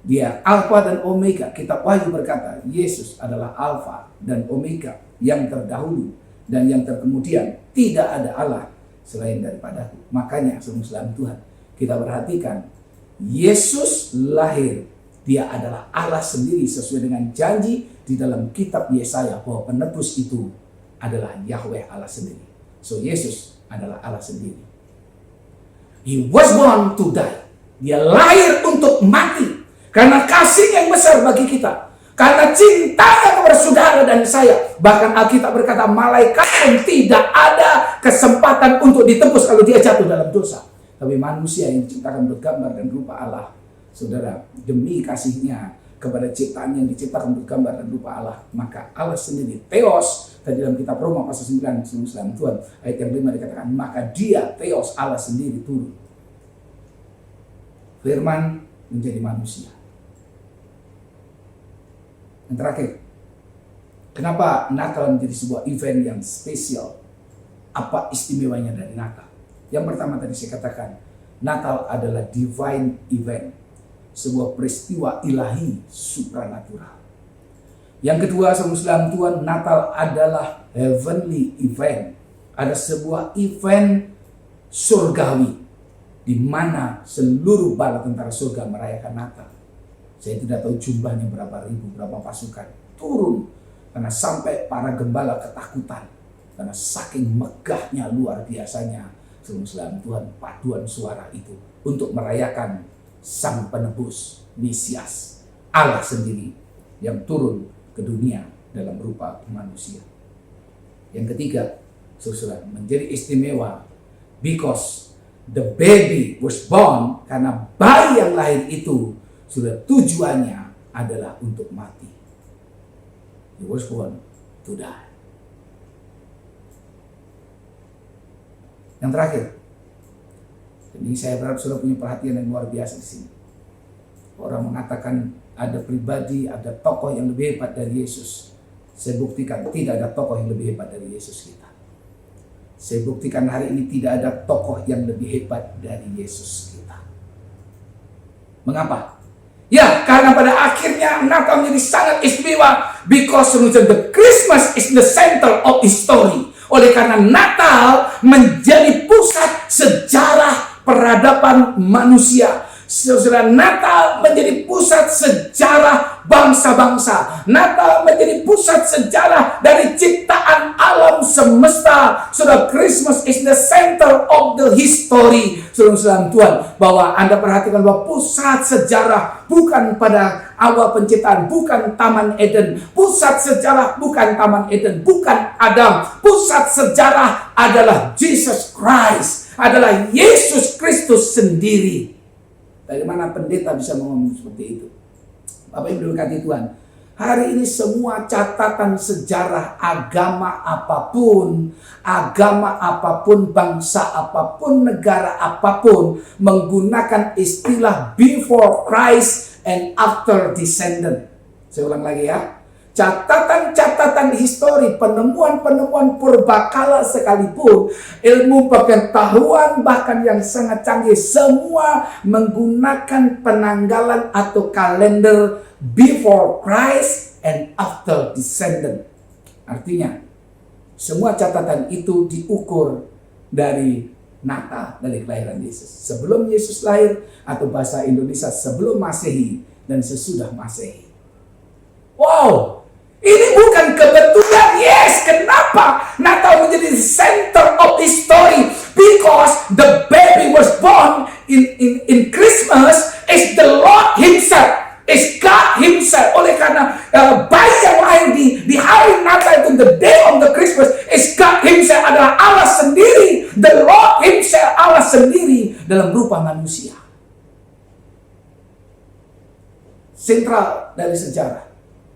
Dia Alfa dan Omega. Kitab Wahyu berkata, Yesus adalah Alfa dan Omega, yang terdahulu dan yang terkemudian. Tidak ada Allah selain daripadaku. Makanya saudara Tuhan, kita perhatikan, Yesus lahir. Dia adalah Allah sendiri sesuai dengan janji di dalam kitab Yesaya bahwa penebus itu adalah Yahweh Allah sendiri. So Yesus adalah Allah sendiri. He was born to die. Dia lahir untuk mati karena kasih yang besar bagi kita. Karena cintanya kepada saudara dan saya. Bahkan Alkitab berkata malaikat pun tidak ada kesempatan untuk ditebus kalau dia jatuh dalam dosa. Tapi manusia yang diciptakan bergambar dan rupa Allah, saudara, demi kasihnya kepada ciptaan yang diciptakan bergambar dan rupa Allah, maka Allah sendiri, Theos, tadi dalam kitab Roma pasal 9, Tuhan, ayat yang 5 dikatakan, maka dia, Theos, Allah sendiri turun. Firman menjadi manusia. Yang terakhir, kenapa Natal menjadi sebuah event yang spesial? Apa istimewanya dari Natal? Yang pertama tadi saya katakan, Natal adalah divine event. Sebuah peristiwa ilahi supranatural. Yang kedua, saudara Tuhan, Natal adalah heavenly event. Ada sebuah event surgawi di mana seluruh bala tentara surga merayakan Natal. Saya tidak tahu jumlahnya berapa ribu, berapa pasukan turun karena sampai para gembala ketakutan karena saking megahnya luar biasanya saudara Tuhan paduan suara itu untuk merayakan Sang Penebus, Mesias, Allah sendiri yang turun ke dunia dalam rupa manusia. Yang ketiga, saudara, menjadi istimewa because the baby was born, karena bayi yang lahir itu sudah tujuannya adalah untuk mati. He was born to die. Yang terakhir, ini saya berharap saudara punya perhatian yang luar biasa di sini. Orang mengatakan ada pribadi, ada tokoh yang lebih hebat dari Yesus. Saya buktikan tidak ada tokoh yang lebih hebat dari Yesus kita. Saya buktikan hari ini tidak ada tokoh yang lebih hebat dari Yesus kita. Mengapa? Ya, karena pada akhirnya Natal menjadi sangat istimewa because the Christmas is the center of history. Oleh karena Natal menjadi pusat sejarah peradaban manusia. Saudara, Natal menjadi pusat sejarah bangsa-bangsa. Natal menjadi pusat sejarah dari ciptaan alam semesta. Saudara, Christmas is the center of the history. Saudara Tuhan, bahwa Anda perhatikan bahwa pusat sejarah bukan pada awal penciptaan, bukan Taman Eden. Pusat sejarah bukan Taman Eden, bukan Adam. Pusat sejarah adalah Jesus Christ, adalah Yesus Kristus sendiri. Bagaimana pendeta bisa ngomong seperti itu? Bapak Ibu diberkati Tuhan. Hari ini semua catatan sejarah agama apapun, bangsa apapun, negara apapun menggunakan istilah before Christ and after descendant. Saya ulang lagi ya. Catatan-catatan histori, penemuan-penemuan purbakala sekalipun, ilmu pengetahuan bahkan yang sangat canggih, semua menggunakan penanggalan atau kalender before Christ and after descendant. Artinya, semua catatan itu diukur dari Natal, dari kelahiran Yesus. Sebelum Yesus lahir, atau bahasa Indonesia sebelum Masehi dan sesudah Masehi. Wow! Ini bukan kebetulan. Yes, kenapa Natal menjadi center of history? Because the baby was born in Christmas is the Lord Himself, is God Himself. Oleh karena bayi yang lahir di hari Natal itu, the day of the Christmas, is God Himself, adalah Allah sendiri, the Lord Himself, Allah sendiri dalam rupa manusia. Sentral dari sejarah,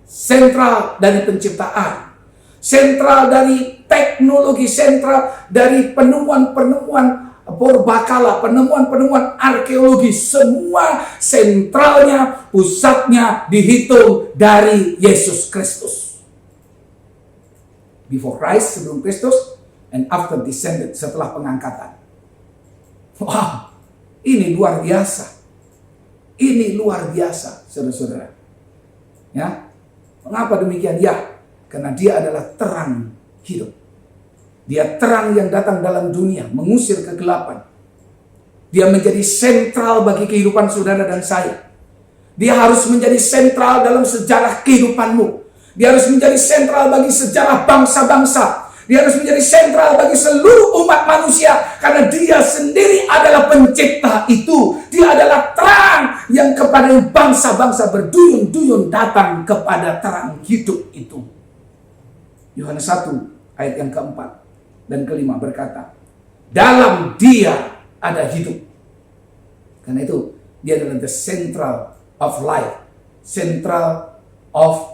sentral dari penciptaan, sentral dari teknologi, sentral dari penemuan-penemuan purbakala, penemuan-penemuan arkeologi, semua sentralnya, pusatnya dihitung dari Yesus Kristus. Before Christ, sebelum Kristus, and after descended, setelah pengangkatan. Wow, ini luar biasa. Ini luar biasa, saudara-saudara. Ya, mengapa demikian? Ya, karena Dia adalah terang hidup. Dia terang yang datang dalam dunia, mengusir kegelapan. Dia menjadi sentral bagi kehidupan saudara dan saya. Dia harus menjadi sentral dalam sejarah kehidupanmu. Dia harus menjadi sentral bagi sejarah bangsa-bangsa. Dia harus menjadi sentral bagi seluruh umat manusia. Karena Dia sendiri adalah pencipta itu. Dia adalah terang yang kepada bangsa-bangsa berduyun-duyun datang kepada terang hidup itu. Yohanes 1 ayat yang keempat dan kelima berkata, dalam Dia ada hidup. Karena itu Dia adalah the central of life, center of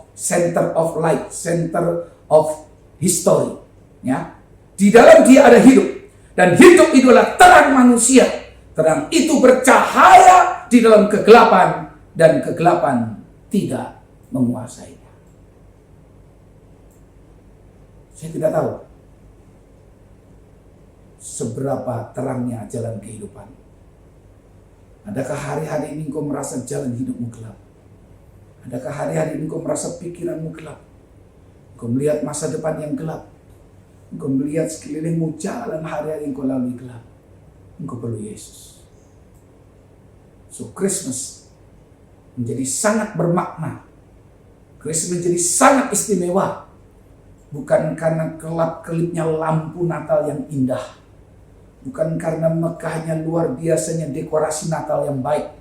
light, center of history. Ya, di dalam Dia ada hidup, dan hidup itu adalah terang manusia. Terang itu bercahaya di dalam kegelapan, dan kegelapan tidak menguasainya. Saya tidak tahu seberapa terangnya jalan kehidupan. Adakah hari-hari ini engkau merasa jalan hidupmu gelap? Adakah hari-hari ini engkau merasa pikiranmu gelap? Engkau melihat masa depan yang gelap? Engkau melihat sekelilingmu jalan hari-hari engkau lalui gelap? Engkau perlu Yesus. So Christmas menjadi sangat bermakna. Christmas menjadi sangat istimewa. Bukan karena kelap-kelipnya lampu Natal yang indah. Bukan karena megahnya luar biasanya dekorasi Natal yang baik.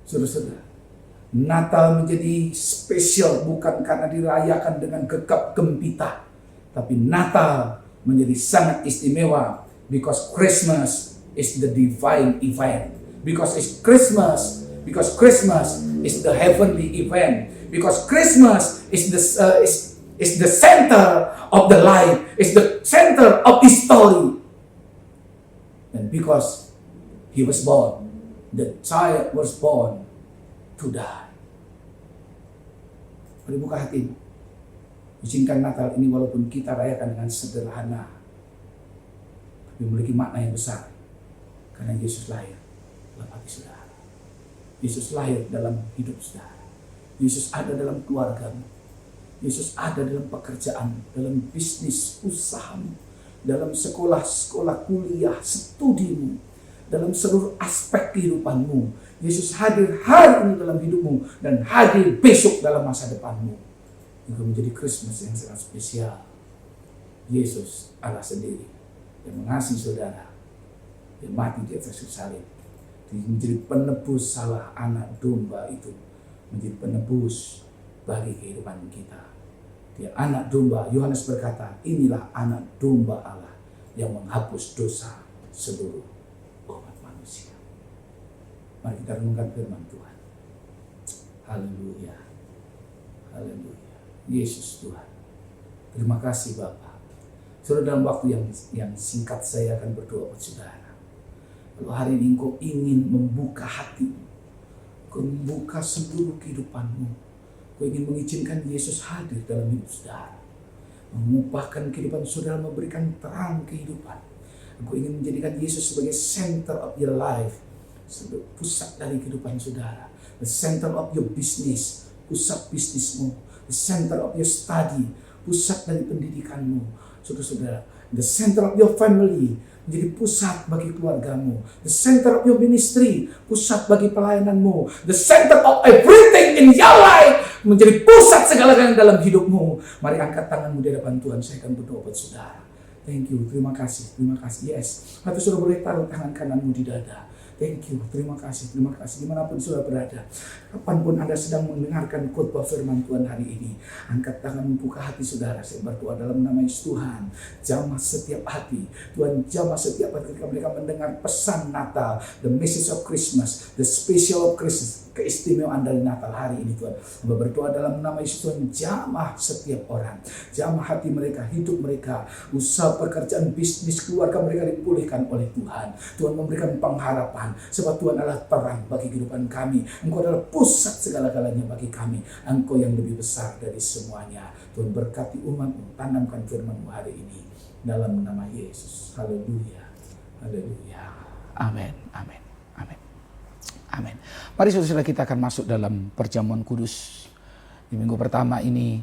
Saudara-saudara, Natal menjadi spesial bukan karena dirayakan dengan gegap gempita. Tapi Natal menjadi sangat istimewa because Christmas is the divine event. Because Christmas is the heavenly event. Because Christmas is the center of the life, is the center of history. And because He was born, the child was born to die. Mari buka hatimu. Izinkan Natal ini walaupun kita rayakan dengan sederhana, tapi memiliki makna yang besar. Karena Yesus lahir dalam hati saudara. Yesus lahir dalam hidup saudara. Yesus ada dalam keluargamu. Yesus ada dalam pekerjaan, dalam bisnis usahamu, dalam sekolah kuliah, studimu. dalam seluruh aspek kehidupanmu. Yesus hadir hari ini dalam hidupmu dan hadir besok dalam masa depanmu. Itu menjadi Christmas yang sangat spesial. Yesus Allah sendiri yang mengasihi saudara, yang mati di atas kayu salib, menjadi penebus salah anak domba itu, menjadi penebus bagi kehidupan kita. Dia anak domba. Yohanes berkata, inilah anak domba Allah yang menghapus dosa seluruh umat manusia. Mari kita renungkan firman Tuhan. Haleluya. Haleluya. Yesus Tuhan. Terima kasih Bapa. Saudara, dalam waktu yang singkat saya akan berdoa buat saudara. Kalau hari ini engkau ingin membuka hatimu, engkau membuka seluruh kehidupanmu, engkau ingin mengizinkan Yesus hadir dalam hidup saudara, mengubahkan kehidupan saudara, memberikan terang kehidupan. Engkau ingin menjadikan Yesus sebagai center of your life, sebagai pusat dari kehidupan saudara, the center of your business, pusat bisnismu, the center of your study, pusat dari pendidikanmu. Saudara-saudara, the center of your family, menjadi pusat bagi keluargamu. The center of your ministry, pusat bagi pelayananmu. The center of everything in your life, menjadi pusat segala-galanya dalam hidupmu. Mari angkat tanganmu di hadapan Tuhan. Saya akan berdoa buat saudara. Thank you, terima kasih, terima kasih. Yes, atau saudara boleh taruh tangan kananmu di dada. Thank you, terima kasih, dimanapun saudara berada. Kapanpun Anda sedang mendengarkan khotbah firman Tuhan hari ini, angkat tangan, buka hati saudara. Saya berdoa dalam nama Yesus. Tuhan, jamah setiap hati. Tuhan, jamah setiap hati ketika mereka mendengar pesan Natal, the message of Christmas, the special of Christmas, keistimewaan dari Natal hari ini Tuhan. Hamba berdoa dalam nama Yesus Tuhan, jamah setiap orang. Jamah hati mereka, hidup mereka, usaha, pekerjaan, bisnis, keluarga mereka dipulihkan oleh Tuhan. Tuhan memberikan pengharapan. Sebab Tuhan adalah terang bagi kehidupan kami. Engkau adalah pusat segala-galanya bagi kami. Engkau yang lebih besar dari semuanya. Tuhan berkati umat-Mu, tanamkan firman-Mu hari ini. Dalam nama Yesus. Haleluya. Haleluya. Amin. Amin. Amin. Amin. Mari saudara-saudara, kita akan masuk dalam perjamuan kudus. Di minggu pertama ini,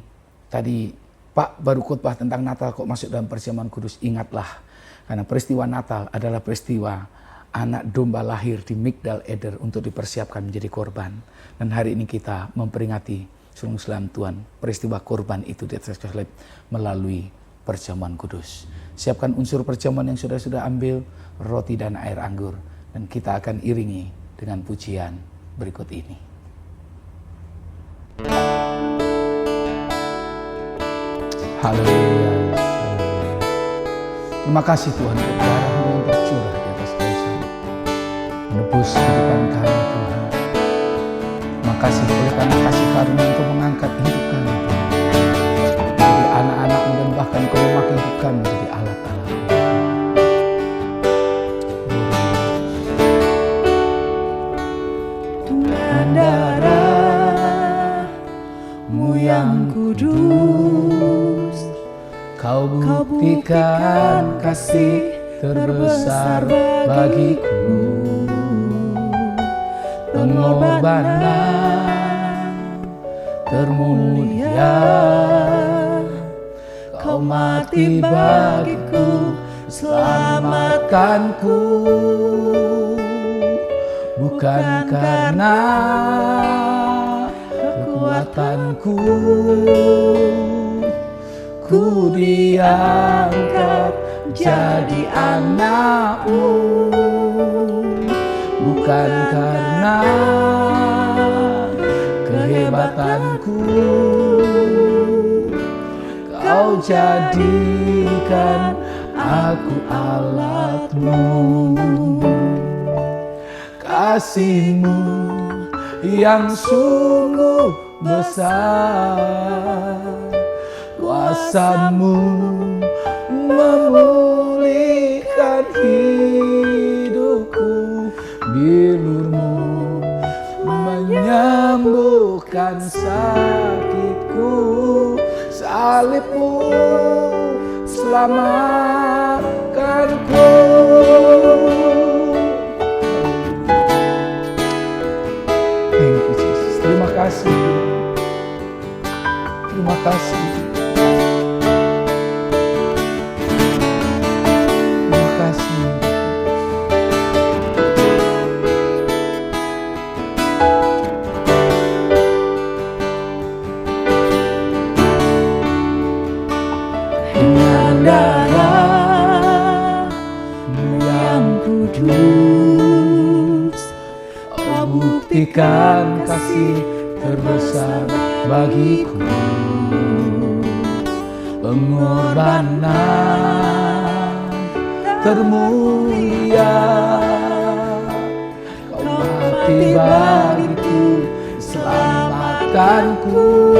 tadi Pak baru khotbah tentang Natal, kok masuk dalam perjamuan kudus. Ingatlah, karena peristiwa Natal adalah peristiwa anak domba lahir di Migdal Eder untuk dipersiapkan menjadi korban. Dan hari ini kita memperingati sungguh selam Tuhan peristiwa korban itu di atas kayu salib melalui perjamuan kudus. Siapkan unsur perjamuan yang sudah ambil, roti dan air anggur. Dan kita akan iringi dengan pujian berikut ini. Haleluya. Terima kasih Tuhan untuk darah-Mu yang tercurah di atas kayu salib, menebus kehidupan kami Tuhan. Terima kasih oleh karena kasih karunia Engkau mengangkat hidup kami Tuhan, menjadi anak-anak-Mu, dan bahkan Engkau memakai hidup kami menjadi alat-alat. Dengan darah-Mu yang kudus, Kau buktikan kasih terbesar bagiku. Pengorbanan termulia, Kau mati bagiku, selamatkanku. Bukan karena kekuatanku, ku diangkat jadi anak-Mu. Bukan karena kehebatanku, Kau jadikan aku alat-Mu. Kasih-Mu yang sungguh besar, kuasa-Mu memulihkan hidupku, bilur-Mu menyembuhkan sakitku, salib-Mu selamatkanku. Thank you Jesus. Terima kasih. Terima kasih. Terima kasih. buktikan kasih terbesar bagiku. Pengorbanan termulia, kau mati bagiku, selamatkanku.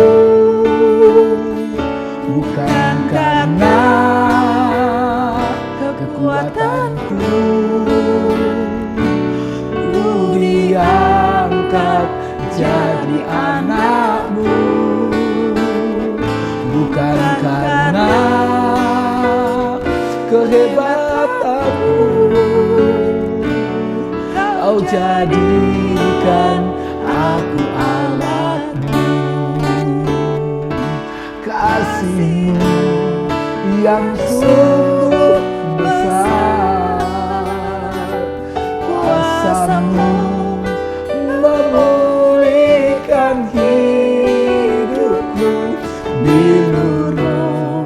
Bukan karena kekuatanku, ku diangkat jadi anakmu. Bukan karena kehebatanmu, kau jadikan aku alatmu. Kasih-Mu yang sungguh besar, kuasa-Mu memulihkan hidupku, bilur-Mu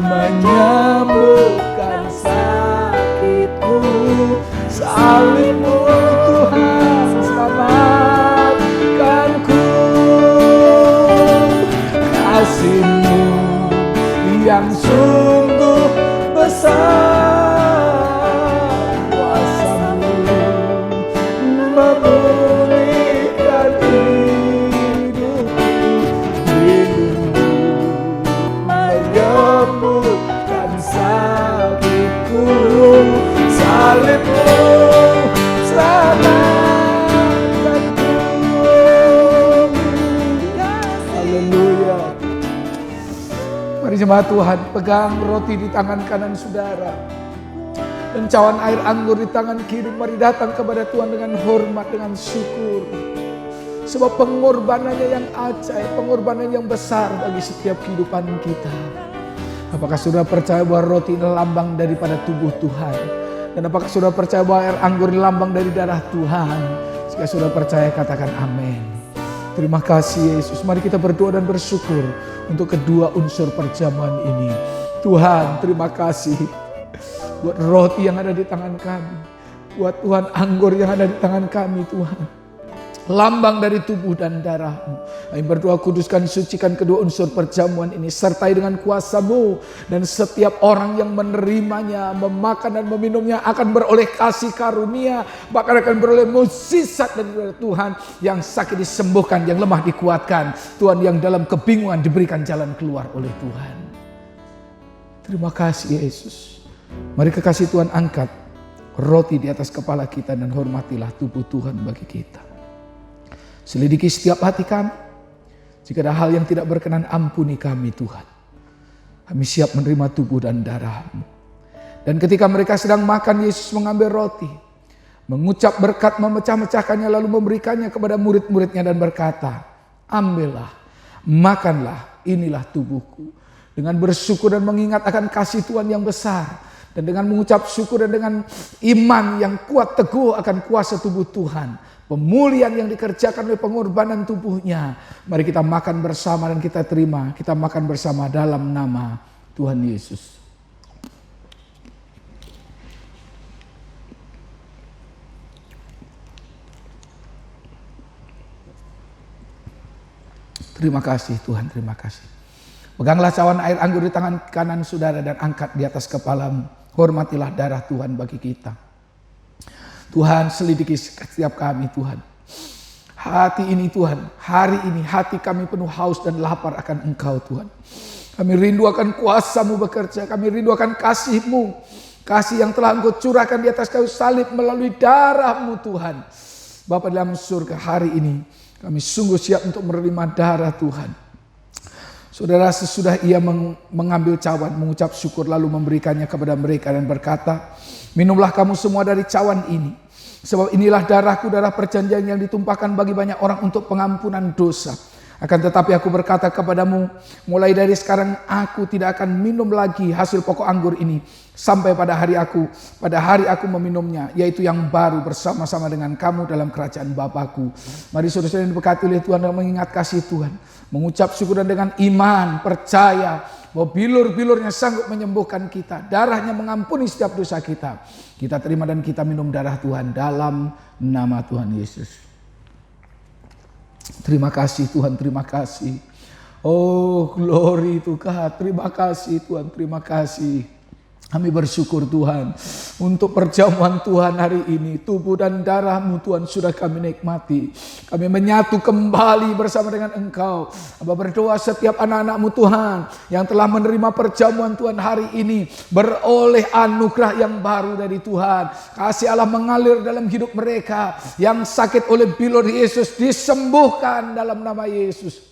menyembuhkan sakitku. Salib-Mu Tuhan selamatkanku. Kasih-Mu yang sungguh besar, kuasa-Mu memulihkan hidupku, bilur-Mu menyembuhkan sakitku. Salib-Mu selamatkanku. Haleluya. Mari jemaat Tuhan, pegang roti di tangan kanan saudara dan cawan air anggur di tangan kiri. Mari datang kepada Tuhan dengan hormat, dengan syukur. Sebab pengorbanannya yang ajaib, pengorbanan yang besar bagi setiap kehidupan kita. Apakah saudara percaya bahwa roti ini lambang daripada tubuh Tuhan? Dan apakah saudara percaya bahwa air anggur ini lambang dari darah Tuhan? Jika saudara percaya, katakan amin. Terima kasih Yesus. Mari kita berdoa dan bersyukur untuk kedua unsur perjamuan ini. Tuhan, terima kasih buat roti yang ada di tangan kami, buat Tuhan anggur yang ada di tangan kami Tuhan. Lambang dari tubuh dan darah-Mu. Kami berdoa, kuduskan, sucikan kedua unsur perjamuan ini, sertai dengan kuasa-Mu. Dan setiap orang yang menerimanya, memakan dan meminumnya akan beroleh kasih karunia, bahkan akan beroleh mukjizat dari Tuhan. Yang sakit disembuhkan, yang lemah dikuatkan. Tuhan, yang dalam kebingungan diberikan jalan keluar oleh Tuhan. Terima kasih Yesus. Mari kekasih Tuhan, angkat roti di atas kepala kita dan hormatilah tubuh Tuhan bagi kita. Selidiki setiap hati kami. Jika ada hal yang tidak berkenan, ampuni kami Tuhan. Kami siap menerima tubuh dan darah-Mu. Dan ketika mereka sedang makan, Yesus mengambil roti, mengucap berkat, memecah-mecahkannya, lalu memberikannya kepada murid-muridnya dan berkata, ambillah, makanlah, inilah tubuhku. Dengan bersyukur dan mengingat akan kasih Tuhan yang besar, dan dengan mengucap syukur dan dengan iman yang kuat teguh akan kuasa tubuh Tuhan, pemulihan yang dikerjakan oleh pengorbanan tubuhnya, mari kita makan bersama dan kita terima. Kita makan bersama dalam nama Tuhan Yesus. Terima kasih Tuhan, terima kasih. Peganglah cawan air anggur di tangan kanan saudara dan angkat di atas kepalamu. Hormatilah darah Tuhan bagi kita. Tuhan, selidiki setiap kami Tuhan. Hati ini Tuhan, hari ini hati kami penuh haus dan lapar akan Engkau Tuhan. Kami rindu akan kuasa-Mu bekerja, kami rindu akan kasih-Mu. Kasih yang telah Engkau curahkan di atas kayu salib melalui darah-Mu Tuhan. Bapa dalam surga, hari ini kami sungguh siap untuk menerima darah Tuhan. Saudara, sesudah ia mengambil cawan, mengucap syukur lalu memberikannya kepada mereka dan berkata, minumlah kamu semua dari cawan ini. Sebab inilah darahku, darah perjanjian yang ditumpahkan bagi banyak orang untuk pengampunan dosa. Akan tetapi aku berkata kepadamu, mulai dari sekarang aku tidak akan minum lagi hasil pokok anggur ini. Sampai pada hari aku meminumnya, yaitu yang baru bersama-sama dengan kamu dalam kerajaan Bapakku. Mari saudara-saudara yang diberkati oleh Tuhan dan mengingat kasih Tuhan. Mengucap syukur dan dengan iman, percaya bahwa bilur-bilurnya sanggup menyembuhkan kita. Darahnya mengampuni setiap dosa kita. Kita terima dan kita minum darah Tuhan dalam nama Tuhan Yesus. Terima kasih Tuhan, terima kasih. Oh, glory to God. Terima kasih Tuhan, terima kasih. Kami bersyukur Tuhan untuk perjamuan Tuhan hari ini. Tubuh dan darah-Mu Tuhan sudah kami nikmati. Kami menyatu kembali bersama dengan Engkau. Hamba berdoa setiap anak-anak-Mu Tuhan yang telah menerima perjamuan Tuhan hari ini beroleh anugerah yang baru dari Tuhan. Kasih Allah mengalir dalam hidup mereka. Yang sakit oleh bilur Yesus disembuhkan dalam nama Yesus.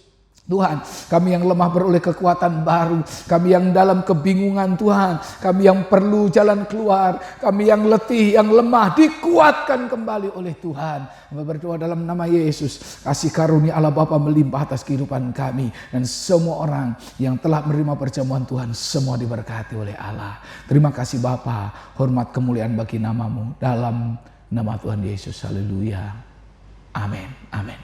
Tuhan, kami yang lemah beroleh kekuatan baru. Kami yang dalam kebingungan Tuhan, kami yang perlu jalan keluar, kami yang letih, yang lemah dikuatkan kembali oleh Tuhan. Kami berdoa dalam nama Yesus, kasih karunia Allah Bapa melimpah atas kehidupan kami. Dan semua orang yang telah menerima perjamuan Tuhan, semua diberkati oleh Allah. Terima kasih Bapa, hormat kemuliaan bagi nama-Mu dalam nama Tuhan Yesus. Haleluya. Amin. Amin.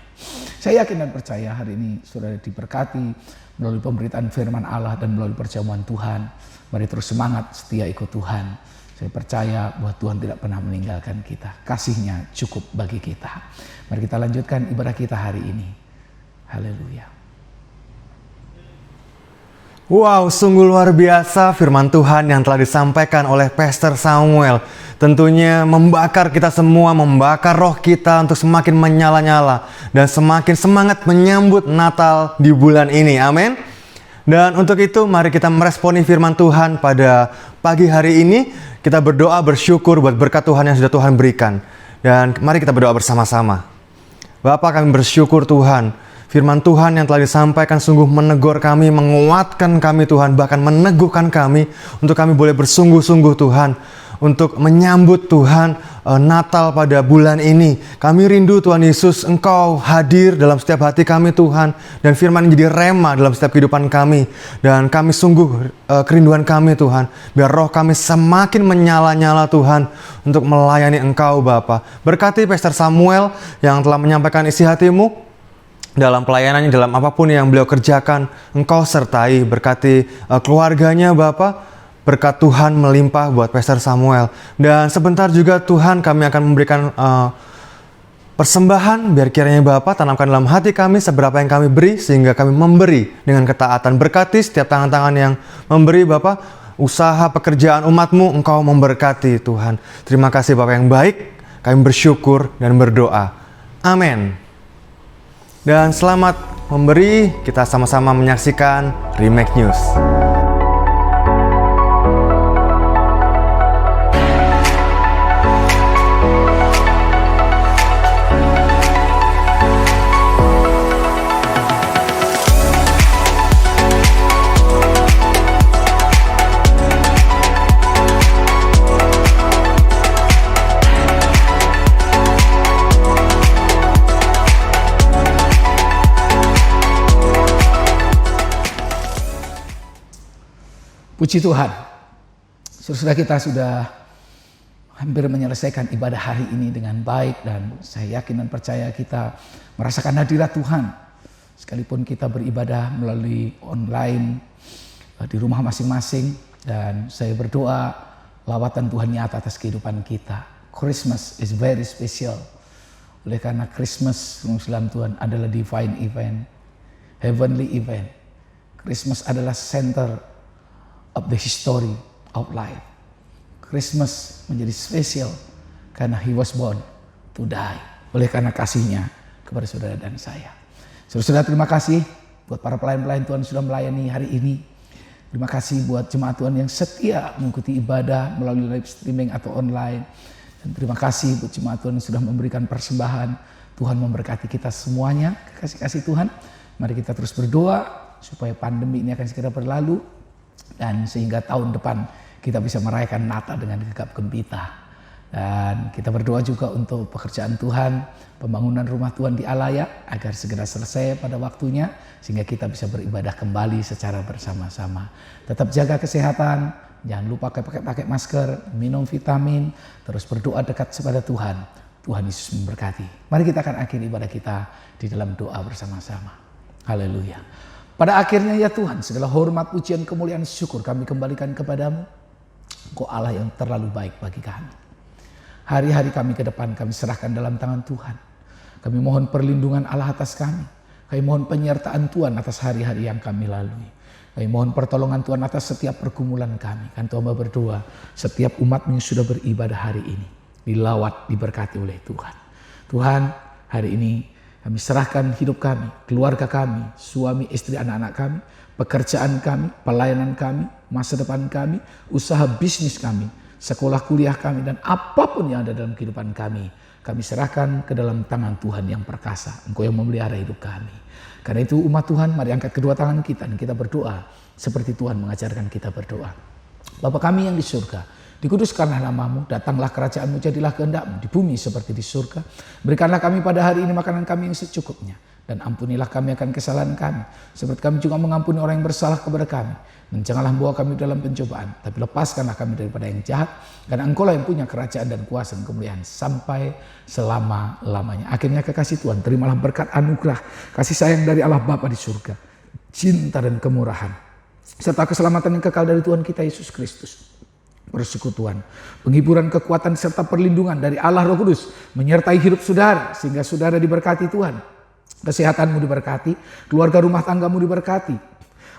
Saya yakin dan percaya hari ini saudara diberkati melalui pemberitaan firman Allah dan melalui perjamuan Tuhan. Mari terus semangat, setia ikut Tuhan. Saya percaya bahwa Tuhan tidak pernah meninggalkan kita. Kasih-Nya cukup bagi kita. Mari kita lanjutkan ibadah kita hari ini. Haleluya. Wow, sungguh luar biasa firman Tuhan yang telah disampaikan oleh Pastor Samuel. Tentunya membakar kita semua, membakar roh kita untuk semakin menyala-nyala dan semakin semangat menyambut Natal di bulan ini. Amin. Dan untuk itu mari kita meresponi firman Tuhan pada pagi hari ini. Kita berdoa bersyukur buat berkat Tuhan yang sudah Tuhan berikan. Dan mari kita berdoa bersama-sama. Bapa, kami bersyukur Tuhan. Firman Tuhan yang telah disampaikan sungguh menegur kami, menguatkan kami Tuhan, bahkan meneguhkan kami untuk kami boleh bersungguh-sungguh Tuhan untuk menyambut Tuhan Natal pada bulan ini. Kami rindu Tuhan Yesus, Engkau hadir dalam setiap hati kami Tuhan, dan firman menjadi rema dalam setiap kehidupan kami. Dan kami sungguh kerinduan kami Tuhan, biar roh kami semakin menyala-nyala Tuhan untuk melayani Engkau Bapa. Berkati Pastor Samuel yang telah menyampaikan isi hati-Mu dalam pelayanannya, dalam apapun yang beliau kerjakan. Engkau sertai, berkati keluarganya Bapa. Berkat Tuhan melimpah buat Pastor Samuel. Dan sebentar juga Tuhan kami akan memberikan persembahan. Biar kiranya Bapa tanamkan dalam hati kami seberapa yang kami beri, sehingga kami memberi dengan ketaatan. Berkati setiap tangan-tangan yang memberi Bapa. Usaha pekerjaan umat-Mu Engkau memberkati Tuhan. Terima kasih Bapa yang baik. Kami bersyukur dan berdoa. Amin. Dan selamat memberi, kita sama-sama menyaksikan Remake News. Puji Tuhan, saudara kita sudah hampir menyelesaikan ibadah hari ini dengan baik, dan saya yakin dan percaya kita merasakan hadirat Tuhan. Sekalipun kita beribadah melalui online di rumah masing-masing, dan saya berdoa lawatan Tuhan nyata atas kehidupan kita. Christmas is very special. Oleh karena Christmas dalam Tuhan adalah divine event, heavenly event. Christmas adalah center of the history of life. Christmas menjadi spesial karena He was born to die. Oleh karena kasih-Nya kepada saudara dan saya. Saudara, terima kasih buat para pelayan-pelayan Tuhan sudah melayani hari ini. Terima kasih buat jemaat Tuhan yang setia mengikuti ibadah melalui live streaming atau online. Dan terima kasih buat jemaat Tuhan yang sudah memberikan persembahan. Tuhan memberkati kita semuanya. Kasih-kasih Tuhan. Mari kita terus berdoa supaya pandemi ini akan segera berlalu. Dan sehingga tahun depan kita bisa merayakan Natal dengan gegap gempita. Dan kita berdoa juga untuk pekerjaan Tuhan, pembangunan rumah Tuhan di Alaya agar segera selesai pada waktunya, sehingga kita bisa beribadah kembali secara bersama-sama. Tetap jaga kesehatan, jangan lupa pakai masker, minum vitamin, terus berdoa dekat kepada Tuhan. Tuhan Yesus memberkati. Mari kita akan akhiri ibadah kita di dalam doa bersama-sama. Haleluya. Pada akhirnya ya Tuhan, segala hormat, pujian, kemuliaan, syukur kami kembalikan kepadamu. Engkau Allah yang terlalu baik bagi kami. Hari-hari kami ke depan kami serahkan dalam tangan Tuhan. Kami mohon perlindungan Allah atas kami. Kami mohon penyertaan Tuhan atas hari-hari yang kami lalui. Kami mohon pertolongan Tuhan atas setiap pergumulan kami. Kan Tuhan berdoa, setiap umat-Mu yang sudah beribadah hari ini dilawat, diberkati oleh Tuhan. Tuhan, hari ini kami serahkan hidup kami, keluarga kami, suami, istri, anak-anak kami, pekerjaan kami, pelayanan kami, masa depan kami, usaha bisnis kami, sekolah kuliah kami, dan apapun yang ada dalam kehidupan kami. Kami serahkan ke dalam tangan Tuhan yang perkasa. Engkau yang memelihara hidup kami. Karena itu umat Tuhan, mari angkat kedua tangan kita dan kita berdoa seperti Tuhan mengajarkan kita berdoa. Bapa kami yang di surga, dikuduskanlah nama-Mu, datanglah kerajaan-Mu, jadilah kehendak-Mu di bumi seperti di surga. Berikanlah kami pada hari ini makanan kami yang secukupnya. Dan ampunilah kami akan kesalahan kami, seperti kami juga mengampuni orang yang bersalah kepada kami. Dan janganlah bawa kami dalam pencobaan, tapi lepaskanlah kami daripada yang jahat. Karena Engkau-lah yang punya kerajaan dan kuasa dan kemuliaan sampai selama-lamanya. Akhirnya kekasih Tuhan, terimalah berkat anugerah, kasih sayang dari Allah Bapa di surga, cinta dan kemurahan, serta keselamatan yang kekal dari Tuhan kita Yesus Kristus. Persekutuan, penghiburan, kekuatan, serta perlindungan dari Allah Roh Kudus menyertai hidup saudara, sehingga saudara diberkati Tuhan. Kesehatanmu diberkati, keluarga rumah tanggamu diberkati,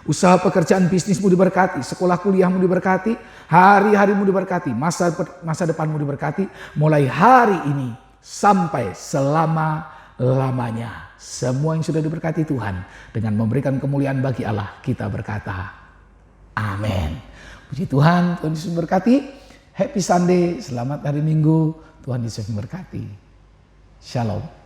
usaha pekerjaan bisnismu diberkati, sekolah kuliahmu diberkati, hari-harimu diberkati, masa depanmu diberkati, mulai hari ini sampai selama-lamanya. Semua yang sudah diberkati Tuhan dengan memberikan kemuliaan bagi Allah, kita berkata, amin. Puji Tuhan, Tuhan Yesus memberkati. Happy Sunday, selamat hari Minggu, Tuhan Yesus memberkati. Shalom.